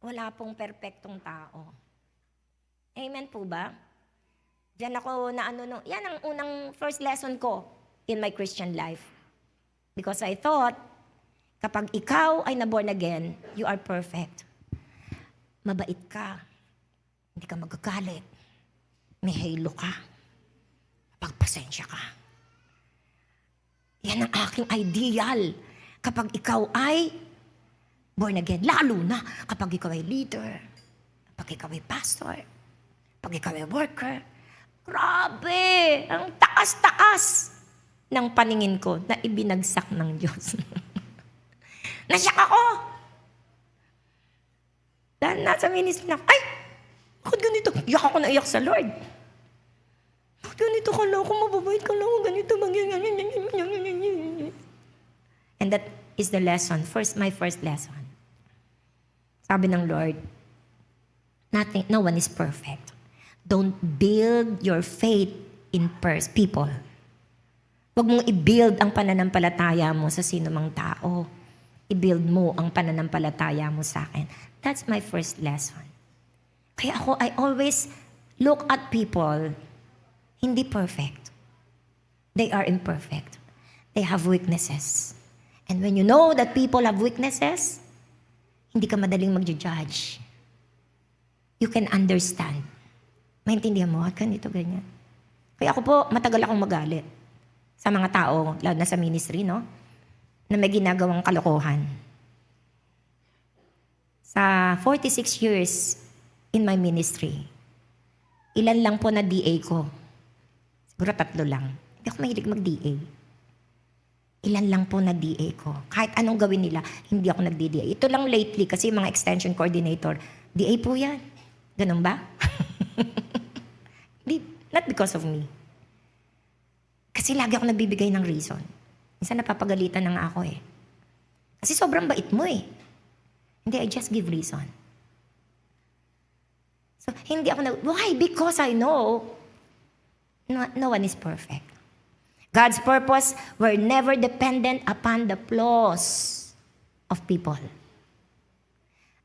A: Wala pong perpektong tao. Amen po ba? Diyan ako yan ang unang first lesson ko in my Christian life. Because I thought, kapag ikaw ay na-born again, you are perfect. Mabait ka. Hindi ka magagalit. May halo ka. Pagpasensya ka. Yan ang aking ideal. Kapag ikaw ay born again. Lalo na kapag ikaw ay leader. Kapag ikaw ay pastor. Kapag ikaw ay worker. Grabe! Ang taas-taas ng paningin ko na ibinagsak ng Diyos. Nasyak ako. Dahil nasa ministry na, ay, bakit ganito? Iyak ako na iyak sa Lord. Bakit ganito ka lang? Kung mababait ka lang, ganito. And that is the lesson. My first lesson. Sabi ng Lord, no one is perfect. Don't build your faith in people. Huwag mong i-build ang pananampalataya mo sa sino mang tao. I-build mo ang pananampalataya mo sa akin. That's my first lesson. Kaya I always look at people, hindi perfect. They are imperfect. They have weaknesses. And when you know that people have weaknesses, hindi ka madaling mag-judge. You can understand. Maintindihan mo, ganito, ganyan. Kaya ako po, matagal akong magalit sa mga tao, lalo na sa ministry, no? Na may ginagawang kalokohan. Sa 46 years in my ministry, ilan lang po na DA ko? Siguro 3 lang. Hindi ako mahilig mag-DA. Ilan lang po na DA ko. Kahit anong gawin nila, hindi ako nag-DA. Ito lang lately kasi mga extension coordinator, DA po yan. Ganun ba? Not because of me. Kasi lagi ako nagbibigay ng reason. Minsan napapagalitan na nga ako eh. Kasi sobrang bait mo eh. Hindi, I just give reason. So, hindi ako why? Because I know no one is perfect. God's purpose were never dependent upon the flaws of people.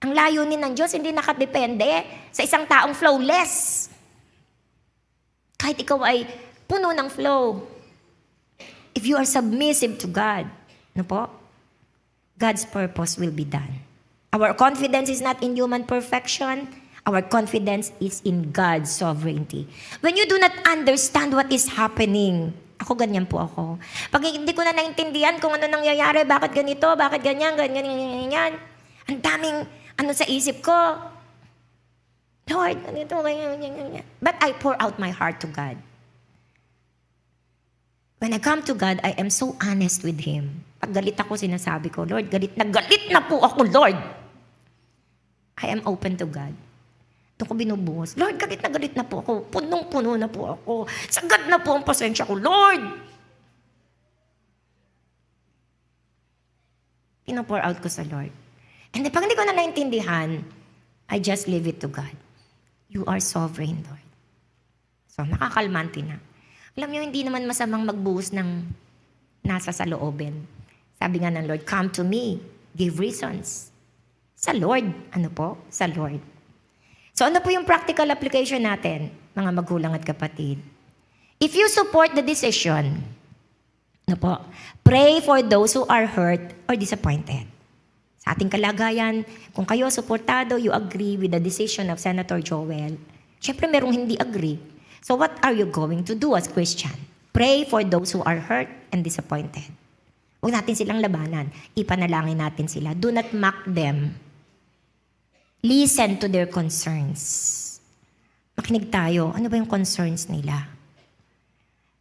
A: Ang layunin ng Diyos hindi nakadepende sa isang taong flawless. Kahit ikaw ay puno ng flow. If you are submissive to God, no po? God's purpose will be done. Our confidence is not in human perfection. Our confidence is in God's sovereignty. When you do not understand what is happening, ako ganyan po ako. Pag hindi ko na naintindihan kung ano nangyayari, bakit ganito, bakit ganyan, ganyan. Ang daming sa isip ko. Lord, ganito, ganyan. But I pour out my heart to God. When I come to God, I am so honest with Him. Pag galit ako, sinasabi ko, Lord, galit na po ako, Lord. I am open to God. Doon ko binubuhos. Lord, galit na po ako. Punong-puno na po ako. Sagad na po ang pasensya ko. Lord! Pinapour out ko sa Lord. And then, pag hindi ko na naintindihan, I just leave it to God. You are sovereign, Lord. So, nakakalmante na. Alam niyo, hindi naman masamang magbuhos ng nasa sa loobin. Sabi nga ng Lord, come to me. Give reasons. Sa Lord. Ano po? Sa Lord. So ano po yung practical application natin, mga magulang at kapatid? If you support the decision, ano po, pray for those who are hurt or disappointed. Sa ating kalagayan, kung kayo suportado, you agree with the decision of Senator Joel, syempre merong hindi agree. So what are you going to do as Christian? Pray for those who are hurt and disappointed. Huwag natin silang labanan. Ipanalangin natin sila. Do not mock them. Listen to their concerns. Makinig tayo. Ano ba yung concerns nila?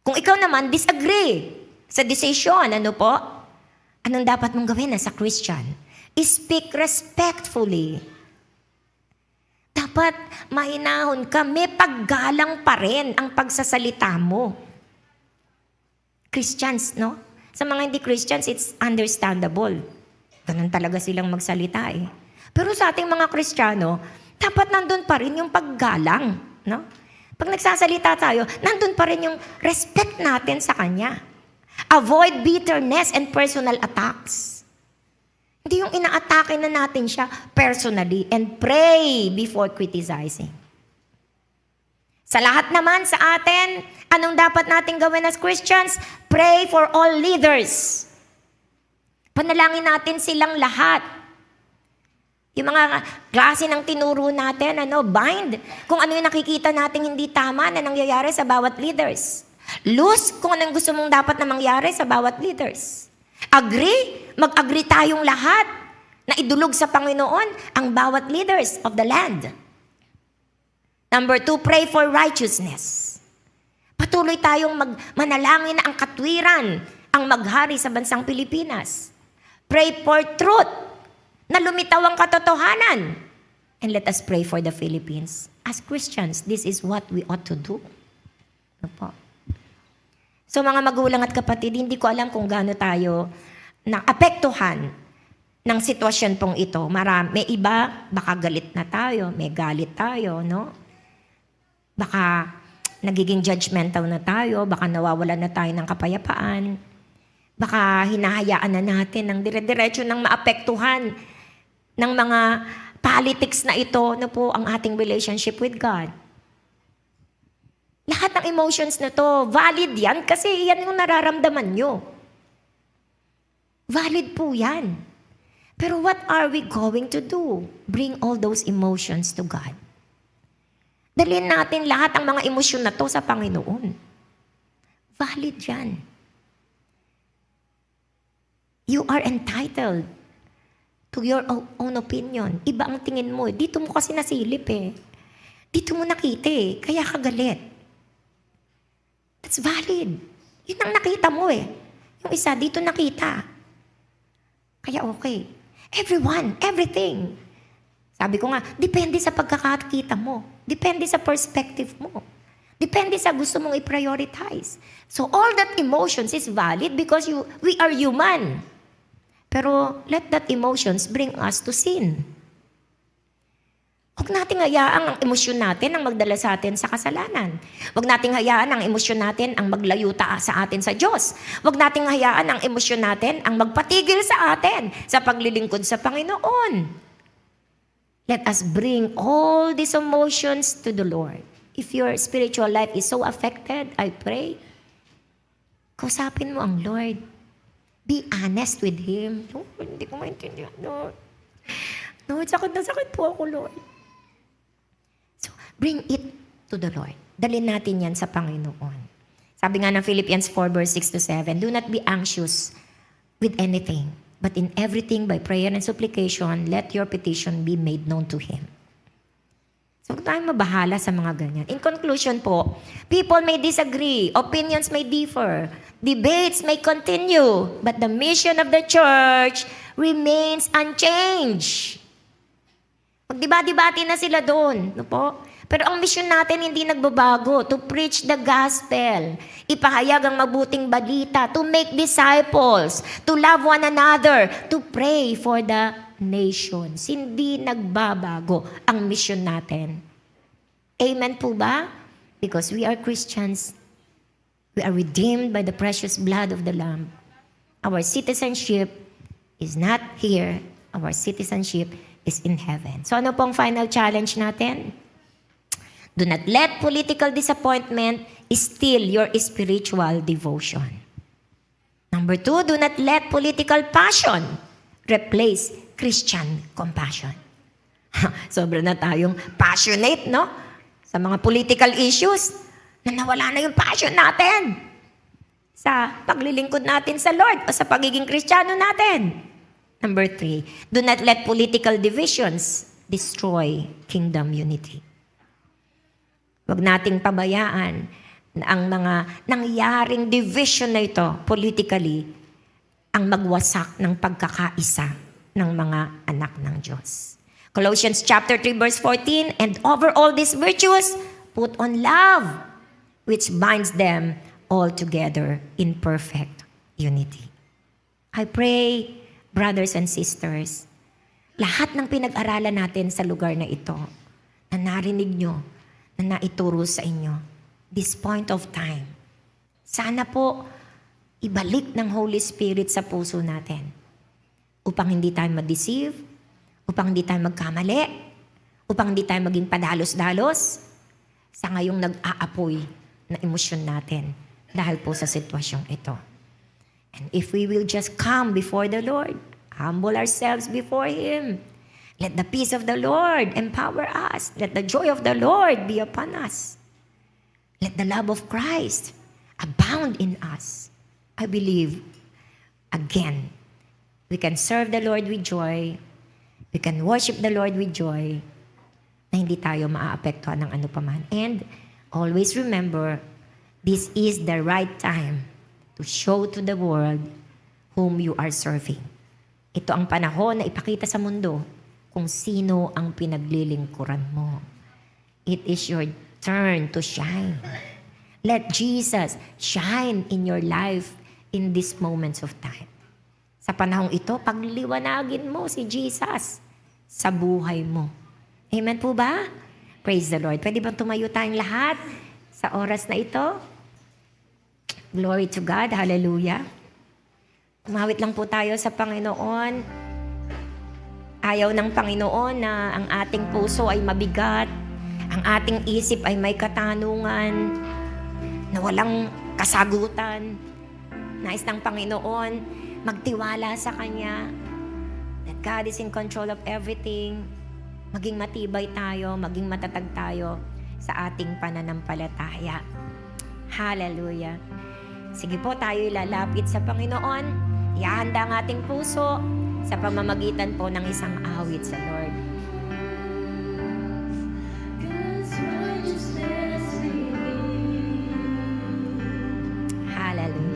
A: Kung ikaw naman disagree sa decision, ano po? Anong dapat mong gawin as a Christian? Speak respectfully. Dapat mahinahon ka. May paggalang pa rin ang pagsasalita mo. Christians, no? Sa mga hindi Christians, it's understandable. Ganun talaga silang magsalita eh. Pero sa ating mga Kristiyano, dapat nandun pa rin yung paggalang. No? Pag nagsasalita tayo, nandun pa rin yung respect natin sa Kanya. Avoid bitterness and personal attacks. Hindi yung inaatake na natin siya personally and pray before criticizing. Sa lahat naman sa atin, anong dapat natin gawin as Christians? Pray for all leaders. Panalangin natin silang lahat. Yung mga klase ng tinuro natin, bind. Kung ano yung nakikita natin hindi tama na nangyayari sa bawat leaders. Loose kung anong gusto mong dapat na mangyari sa bawat leaders. Agree, mag-agree tayong lahat na idulog sa Panginoon ang bawat leaders of the land. Number 2, pray for righteousness. Patuloy tayong manalangin na ang katwiran ang maghari sa bansang Pilipinas. Pray for truth. Na lumitaw ang katotohanan. And let us pray for the Philippines. As Christians, this is what we ought to do. Ano po? So mga magulang at kapatid, hindi ko alam kung gaano tayo naapektuhan ng sitwasyon pong ito. May iba, baka galit na tayo, may galit tayo, no? Baka nagiging judgmental na tayo, baka nawawalan na tayo ng kapayapaan. Baka hinahayaan na natin ng dire-diretso ng maapektuhan ng mga politics na ito na po ang ating relationship with God. Lahat ng emotions na to, valid yan kasi yan yung nararamdaman nyo. Valid po yan. Pero what are we going to do? Bring all those emotions to God. Dalhin natin lahat ang mga emosyon na to sa Panginoon. Valid yan. You are entitled to your own opinion. Iba ang tingin mo. Dito mo kasi nasilip eh. Dito mo nakita eh. Kaya ka galit. That's valid. Yun ang nakita mo eh. Yung isa, dito nakita. Kaya okay. Everyone, everything. Sabi ko nga, depende sa pagkakakita mo. Depende sa perspective mo. Depende sa gusto mong i-prioritize. So all that emotions is valid because we are human. Pero let that emotions bring us to sin. Huwag nating hayaan ang emosyon natin ang magdala sa atin sa kasalanan. Huwag nating hayaan ang emosyon natin ang maglayo sa atin sa Diyos. Huwag nating hayaan ang emosyon natin ang magpatigil sa atin sa paglilingkod sa Panginoon. Let us bring all these emotions to the Lord. If your spiritual life is so affected, I pray, kausapin mo ang Lord. Be honest with Him. Lord, hindi ko maintindihan, Lord. Lord, sakit na sakit po ako, Lord. So, bring it to the Lord. Dalhin natin yan sa Panginoon. Sabi nga ng Philippians 4 verse 6-7, do not be anxious with anything, but in everything by prayer and supplication, let your petition be made known to Him. So, huwag tayong mabahala sa mga ganyan. In conclusion po, people may disagree, opinions may differ, debates may continue, but the mission of the church remains unchanged. Magdiba-dibati na sila doon. No po? Pero ang mission natin hindi nagbabago. To preach the gospel. Ipahayag ang mabuting balita. To make disciples. To love one another. To pray for the nations. Hindi nagbabago ang mission natin. Amen po ba? Because we are Christians. We are redeemed by the precious blood of the Lamb. Our citizenship is not here. Our citizenship is in heaven. So ano pong final challenge natin? Do not let political disappointment steal your spiritual devotion. Number 2, do not let political passion replace Christian compassion. Sobra na tayong passionate, no? Sa mga political issues, na nawala na yung passion natin sa paglilingkod natin sa Lord o sa pagiging Kristiyano natin. Number 3, do not let political divisions destroy kingdom unity. Huwag nating pabayaan na ang mga nangyaring division na ito politically ang magwasak ng pagkakaisa ng mga anak ng Diyos. Colossians chapter 3 verse 14, and over all these virtues, put on love, which binds them all together in perfect unity. I pray, brothers and sisters, lahat ng pinag-aralan natin sa lugar na ito, na narinig nyo, na naituro sa inyo, this point of time, sana po ibalik ng Holy Spirit sa puso natin upang hindi tayo ma-deceive, upang hindi tayo magkamali, upang hindi tayo maging padalos-dalos sa ngayong nag-aapoy na emosyon natin dahil po sa sitwasyong ito. And if we will just come before the Lord, humble ourselves before Him, let the peace of the Lord empower us. Let the joy of the Lord be upon us. Let the love of Christ abound in us. I believe, again, we can serve the Lord with joy. We can worship the Lord with joy na hindi tayo maaapektuhan ng ano paman. And always remember, this is the right time to show to the world whom you are serving. Ito ang panahon na ipakita sa mundo kung sino ang pinaglilingkuran mo. It is your turn to shine. Let Jesus shine in your life in these moments of time. Sa panahong ito, pagliwanagin mo si Jesus sa buhay mo. Amen po ba? Praise the Lord. Pwede bang tumayo tayong lahat sa oras na ito? Glory to God. Hallelujah. Tumawit lang po tayo sa Panginoon. Ayaw ng Panginoon na ang ating puso ay mabigat, ang ating isip ay may katanungan, na walang kasagutan. Nais ng Panginoon magtiwala sa Kanya, that God is in control of everything. Maging matibay tayo, maging matatag tayo sa ating pananampalataya. Hallelujah. Sige po, tayo ilalapit sa Panginoon. Ihahanda ang ating puso sa pamamagitan po ng isang awit sa Lord. Hallelujah.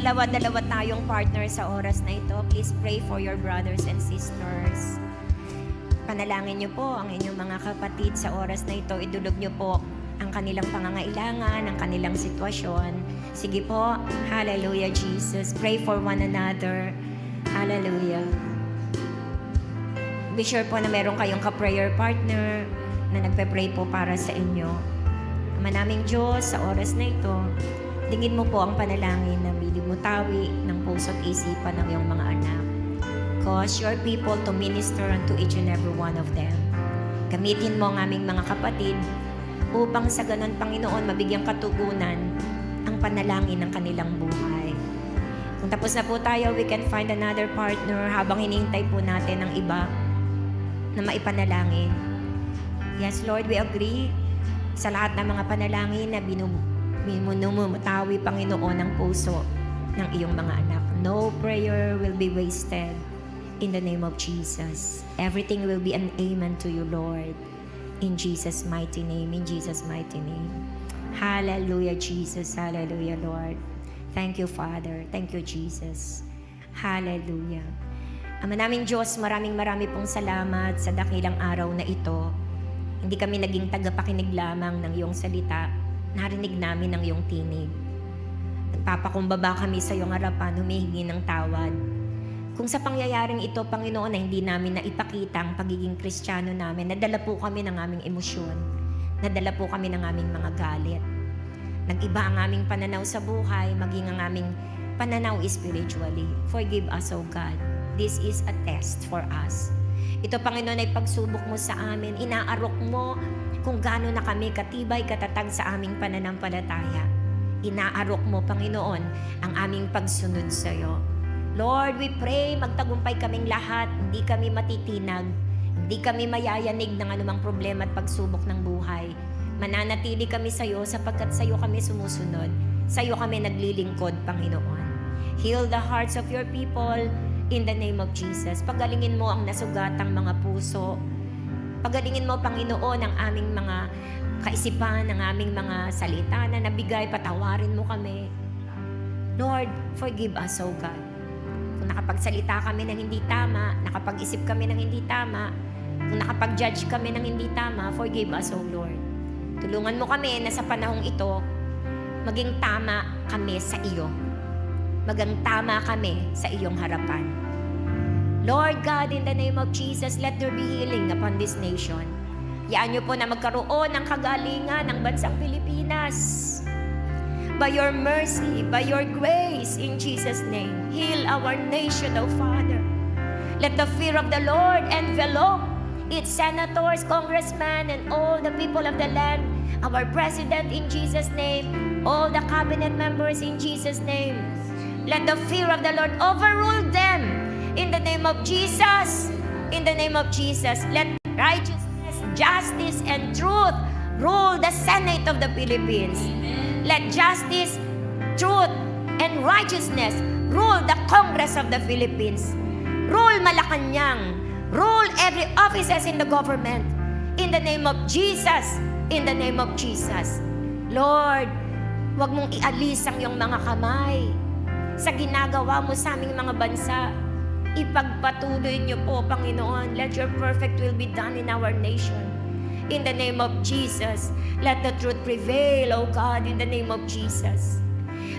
A: dalawa-dalawa tayong partner sa oras na ito. Please pray for your brothers and sisters. Panalangin niyo po ang inyong mga kapatid sa oras na ito. Idulog niyo po ang kanilang pangangailangan, ang kanilang sitwasyon. Sige po. Hallelujah, Jesus. Pray for one another. Hallelujah. Be sure po na meron kayong ka-prayer partner na nagpe-pray po para sa inyo. Ama naming Diyos, sa oras na ito, dingin mo po ang panalangin na bilimutawi ng puso at isipan ng iyong mga anak. Cause your people to minister unto each and every one of them. Gamitin mo ang aming mga kapatid upang sa ganon, Panginoon, mabigyang katugunan ang panalangin ng kanilang buhay. Kung tapos na po tayo, we can find another partner habang hinihintay po natin ang iba na maipanalangin. Yes, Lord, we agree sa lahat ng mga panalangin na minumutawi, Panginoon, ang puso ng iyong mga anak. No prayer will be wasted in the name of Jesus. Everything will be an amen to you, Lord. In Jesus' mighty name, in Jesus' mighty name. Hallelujah, Jesus. Hallelujah, Lord. Thank you, Father. Thank you, Jesus. Hallelujah. Ama naming Diyos, maraming pong salamat sa dakilang araw na ito. Hindi kami naging tagapakinig lamang ng iyong salita. Narinig namin ang iyong tinig. Nagpapakumbaba kami sa iyong harapan, humihingi ng tawad. Kung sa pangyayaring ito, Panginoon, na hindi namin naipakita ang pagiging Kristiyano namin, nadala po kami ng aming emosyon. Nadala po kami ng aming mga galit. Nag-iba ang aming pananaw sa buhay, maging ang aming pananaw spiritually. Forgive us, O God. This is a test for us. Ito, Panginoon, ay pagsubok mo sa amin. Inaarok mo kung gaano na kami katibay, katatag sa aming pananampalataya. Inaarok mo, Panginoon, ang aming pagsunod sa iyo. Lord, we pray, magtagumpay kaming lahat. Hindi kami matitinag. Hindi kami mayayanig ng anumang problema at pagsubok ng buhay. Mananatili kami sa iyo sapagkat sa iyo kami sumusunod. Sa iyo kami naglilingkod, Panginoon. Heal the hearts of your people in the name of Jesus. Pagalingin mo ang nasugatang mga puso. Pagalingin mo, Panginoon, ang aming mga kaisipan, ang aming mga salita na nabigay. Patawarin mo kami. Lord, forgive us, O God. Kung nakapagsalita kami ng hindi tama, nakapag-isip kami ng hindi tama, kung nakapag-judge kami ng hindi tama, forgive us, O Lord. Tulungan mo kami na sa panahong ito, maging tama kami sa iyo. Maging tama kami sa iyong harapan. Lord God, in the name of Jesus, let there be healing upon this nation. Yaan niyo po na magkaroon ng kagalingan ng bansang Pilipinas. By your mercy, by your grace, in Jesus' name, heal our nation, O Father. Let the fear of the Lord envelop its senators, congressmen, and all the people of the land, our president in Jesus' name, all the cabinet members in Jesus' name. Let the fear of the Lord overrule them in the name of Jesus. In the name of Jesus, let righteousness, justice, and truth rule the Senate of the Philippines. Let justice, truth, and righteousness rule the Congress of the Philippines. Rule Malacanang. Rule every offices in the government. In the name of Jesus. In the name of Jesus. Lord, huwag mong ialis ang iyong mga kamay sa ginagawa mo sa aming mga bansa. Ipagpatuloy niyo po, Panginoon. Let your perfect will be done in our nation. In the name of Jesus, let the truth prevail, O God, in the name of Jesus.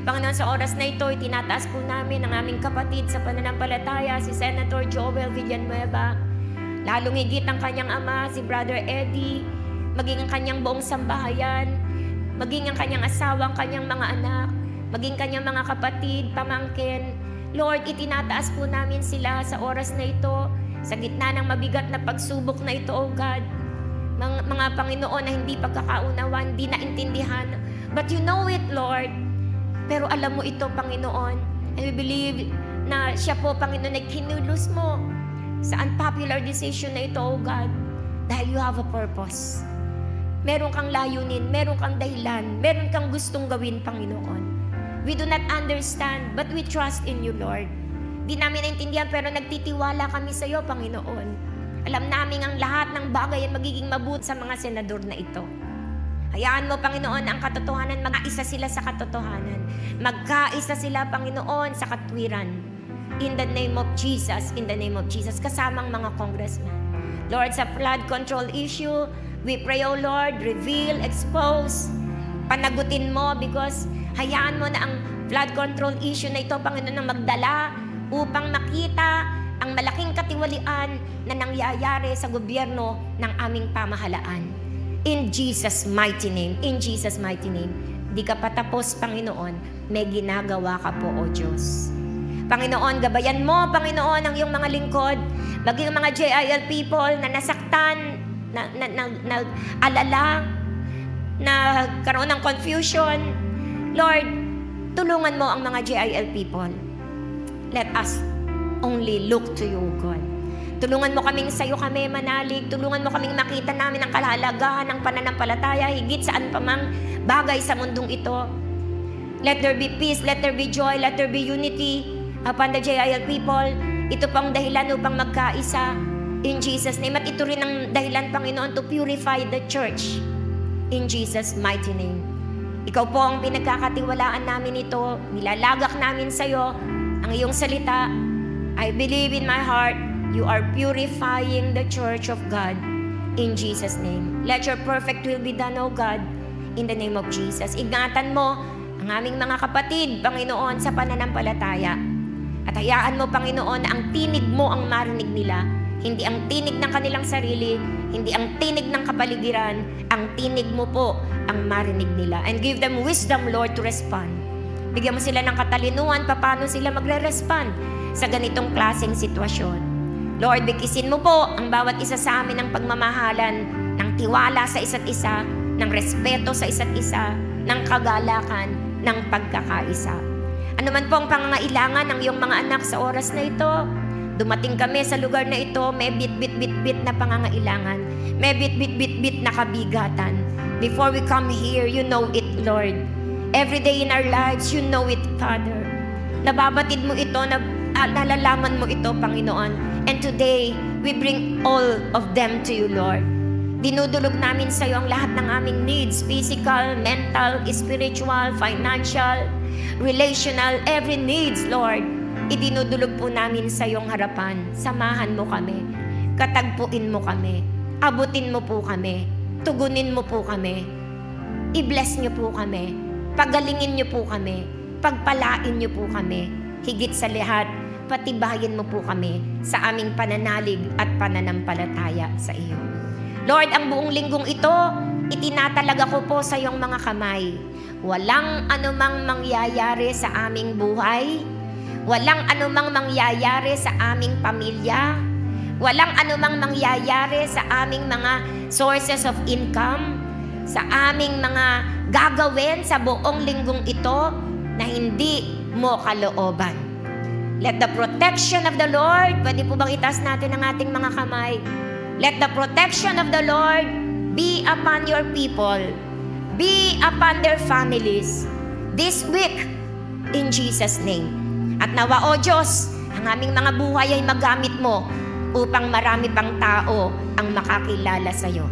A: Panginoon, sa oras na ito, itinataas po namin ang aming kapatid sa pananampalataya, si Senator Joel Villanueva. Lalong higit ang kanyang ama, si Brother Eddie, maging ang kanyang buong sambahayan, maging ang kanyang asawa, ang kanyang mga anak, maging kanyang mga kapatid, pamangkin. Lord, itinataas po namin sila sa oras na ito, sa gitna ng mabigat na pagsubok na ito, O God. Mga Panginoon na hindi pagkakaunawan, hindi naintindihan. But you know it, Lord. Pero alam mo ito, Panginoon. And we believe na siya po, Panginoon, ay kinulos mo sa unpopular decision na ito, O God. Dahil you have a purpose. Meron kang layunin, meron kang dahilan, meron kang gustong gawin, Panginoon. We do not understand, but we trust in you, Lord. Di namin naintindihan, pero nagtitiwala kami sa iyo, Panginoon. Alam namin ang lahat ng bagay ay magiging mabuti sa mga senador na ito. Hayaan mo, Panginoon, ang katotohanan, mag-isa sila sa katotohanan. Magkaisa sila, Panginoon, sa katwiran. In the name of Jesus, in the name of Jesus, kasamang mga congressman. Lord, sa flood control issue, we pray, O Lord, reveal, expose, panagutin mo, because hayaan mo na ang flood control issue na ito, Panginoon, ang magdala upang makita ang malaking katiwalian na nangyayari sa gobyerno ng aming pamahalaan. In Jesus' mighty name, in Jesus' mighty name. Di ka patapos, Panginoon, may ginagawa ka po, O Diyos. Panginoon, gabayan mo, Panginoon, ang iyong mga lingkod, maging mga JIL people na nasaktan, alala, na karoon ng confusion. Lord, tulungan mo ang mga JIL people. Let us only look to you, God. Tulungan mo kaming sa'yo kami manalig. Tulungan mo kaming makita namin ang kahalagahan ng pananampalataya, higit saan pa mang bagay sa mundong ito. Let there be peace, let there be joy, let there be unity upon the JIL people. Ito pang dahilan upang magkaisa in Jesus' name. At ito rin ang dahilan, Panginoon, to purify the church in Jesus' mighty name. Ikaw po ang pinagkakatiwalaan namin ito. Nilalagak namin sa'yo ang iyong salita. I believe in my heart, you are purifying the church of God in Jesus' name. Let your perfect will be done, O God, in the name of Jesus. Ingatan mo ang aming mga kapatid, Panginoon, sa pananampalataya. At hayaan mo, Panginoon, na ang tinig mo ang marinig nila. Hindi ang tinig ng kanilang sarili, hindi ang tinig ng kapaligiran, ang tinig mo po ang marinig nila. And give them wisdom, Lord, to respond. Bigyan mo sila ng katalinuhan, paano sila magre-respond sa ganitong klaseng sitwasyon. Lord, bikisin mo po ang bawat isa sa amin ng pagmamahalan, ng tiwala sa isa't isa, ng respeto sa isa't isa, ng kagalakan, ng pagkakaisa. Ano man po ang pangangailangan ng iyong mga anak sa oras na ito, dumating kami sa lugar na ito, may bit na pangangailangan, may bit na kabigatan. Before we come here, you know it, Lord. Every day in our lives, you know it, Father. Nababatid mo ito, nalalaman mo ito, Panginoon. And today, we bring all of them to you, Lord. Dinudulog namin sa iyo ang lahat ng aming needs, physical, mental, spiritual, financial, relational, every needs, Lord. Idinudulog po namin sa iyong harapan. Samahan mo kami. Katagpuin mo kami. Abutin mo po kami. Tugunin mo po kami. I-bless niyo po kami. Pagalingin niyo po kami. Pagpalain niyo po kami. Higit sa lahat, patibayin mo po kami sa aming pananalig at pananampalataya sa iyo. Lord, ang buong linggong ito, itinatalaga ko po sa iyong mga kamay. Walang anumang mangyayari sa aming buhay. Walang anumang mangyayari sa aming pamilya. Walang anumang mangyayari sa aming mga sources of income. Sa aming mga gagawin sa buong linggong ito na hindi mo kalooban. Let the protection of the Lord, pwede po bang itaas natin ang ating mga kamay? Let the protection of the Lord be upon your people, be upon their families, this week, in Jesus' name. At nawa, O Diyos, ang aming mga buhay ay magamit mo upang marami pang tao ang makakilala sa iyo.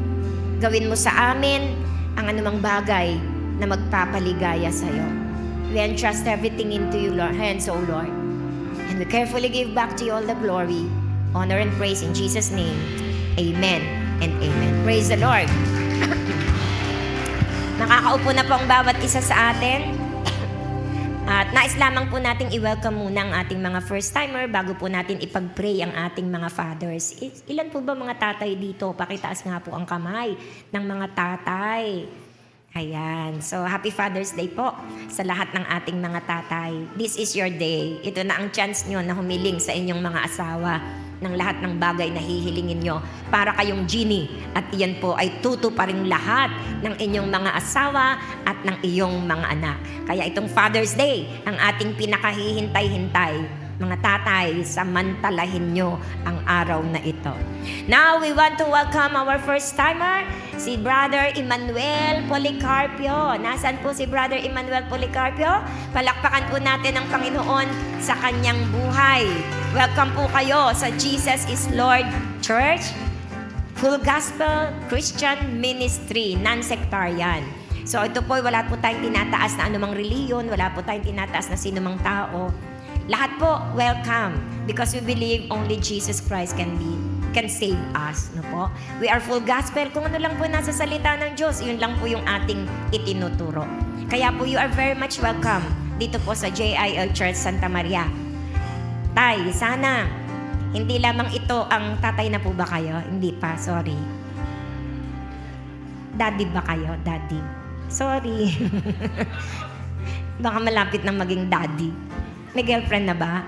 A: Gawin mo sa amin ang anumang bagay na magpapaligaya sa iyo. We entrust everything into you, Lord, hands, O Lord. And we carefully give back to you all the glory, honor, and praise in Jesus' name. Amen and amen. Praise the Lord. Nakakaupo na po ang bawat isa sa atin. At nais lamang po nating i-welcome muna ang ating mga first-timer bago po natin ipag-pray ang ating mga fathers. Ilan po ba mga tatay dito? Pakitaas nga po ang kamay ng mga tatay. Ayan. So, happy Father's Day po sa lahat ng ating mga tatay. This is your day. Ito na ang chance nyo na humiling sa inyong mga asawa ng lahat ng bagay na hihilingin nyo para kayong genie. At iyan po ay tutuparing lahat ng inyong mga asawa at ng iyong mga anak. Kaya itong Father's Day, ang ating pinakahihintay-hintay. Mga tatay, samantalahin nyo ang araw na ito. Now, we want to welcome our first-timer, si Brother Emmanuel Policarpio. Nasaan po si Brother Emmanuel Policarpio? Palakpakan po natin ang Panginoon sa kanyang buhay. Welcome po kayo sa Jesus is Lord Church. Full Gospel Christian Ministry, non-sectarian. So ito po, wala po tayong tinataas na anumang reliyon, wala po tayong tinataas na sinumang tao. Lahat po, welcome. Because we believe only Jesus Christ can save us. No po? We are full gospel. Kung ano lang po nasa salita ng Diyos, yun lang po yung ating itinuturo. Kaya po, you are very much welcome dito po sa JIL Church Santa Maria. Tay, sana hindi lamang ito ang tatay na po ba kayo? Hindi pa, sorry. Daddy ba kayo? Daddy. Sorry. Baka malapit na maging daddy. May girlfriend na ba?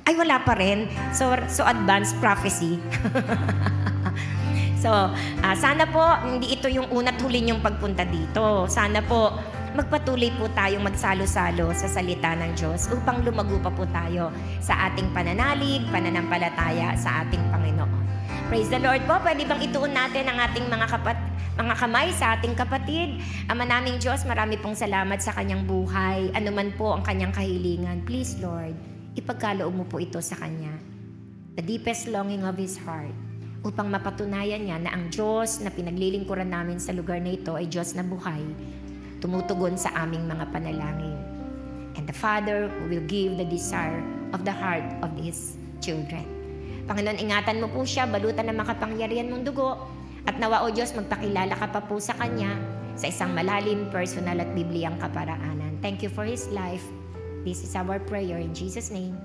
A: Ay, wala pa rin. So advanced prophecy. So, sana po, hindi ito yung una't huli niyong pagpunta dito. Sana po, magpatuloy po tayong magsalo-salo sa salita ng Diyos upang lumago pa po tayo sa ating pananalig, pananampalataya sa ating Panginoon. Praise the Lord po. Pwede bang ituon natin ang ating mga kamay sa ating kapatid? Ama naming Diyos, marami pong salamat sa kanyang buhay. Ano man po ang kanyang kahilingan. Please, Lord, ipagkaloob mo po ito sa kanya. The deepest longing of his heart. Upang mapatunayan niya na ang Diyos na pinaglilingkuran namin sa lugar na ito ay Diyos na buhay, tumutugon sa aming mga panalangin. And the Father will give the desire of the heart of His children. Panginoon, ingatan mo po siya, balutan ng makapangyarihan mong dugo, at nawa o Diyos, magpakilala ka pa po sa Kanya sa isang malalim, personal at bibliyang kaparaanan. Thank you for His life. This is our prayer in Jesus' name.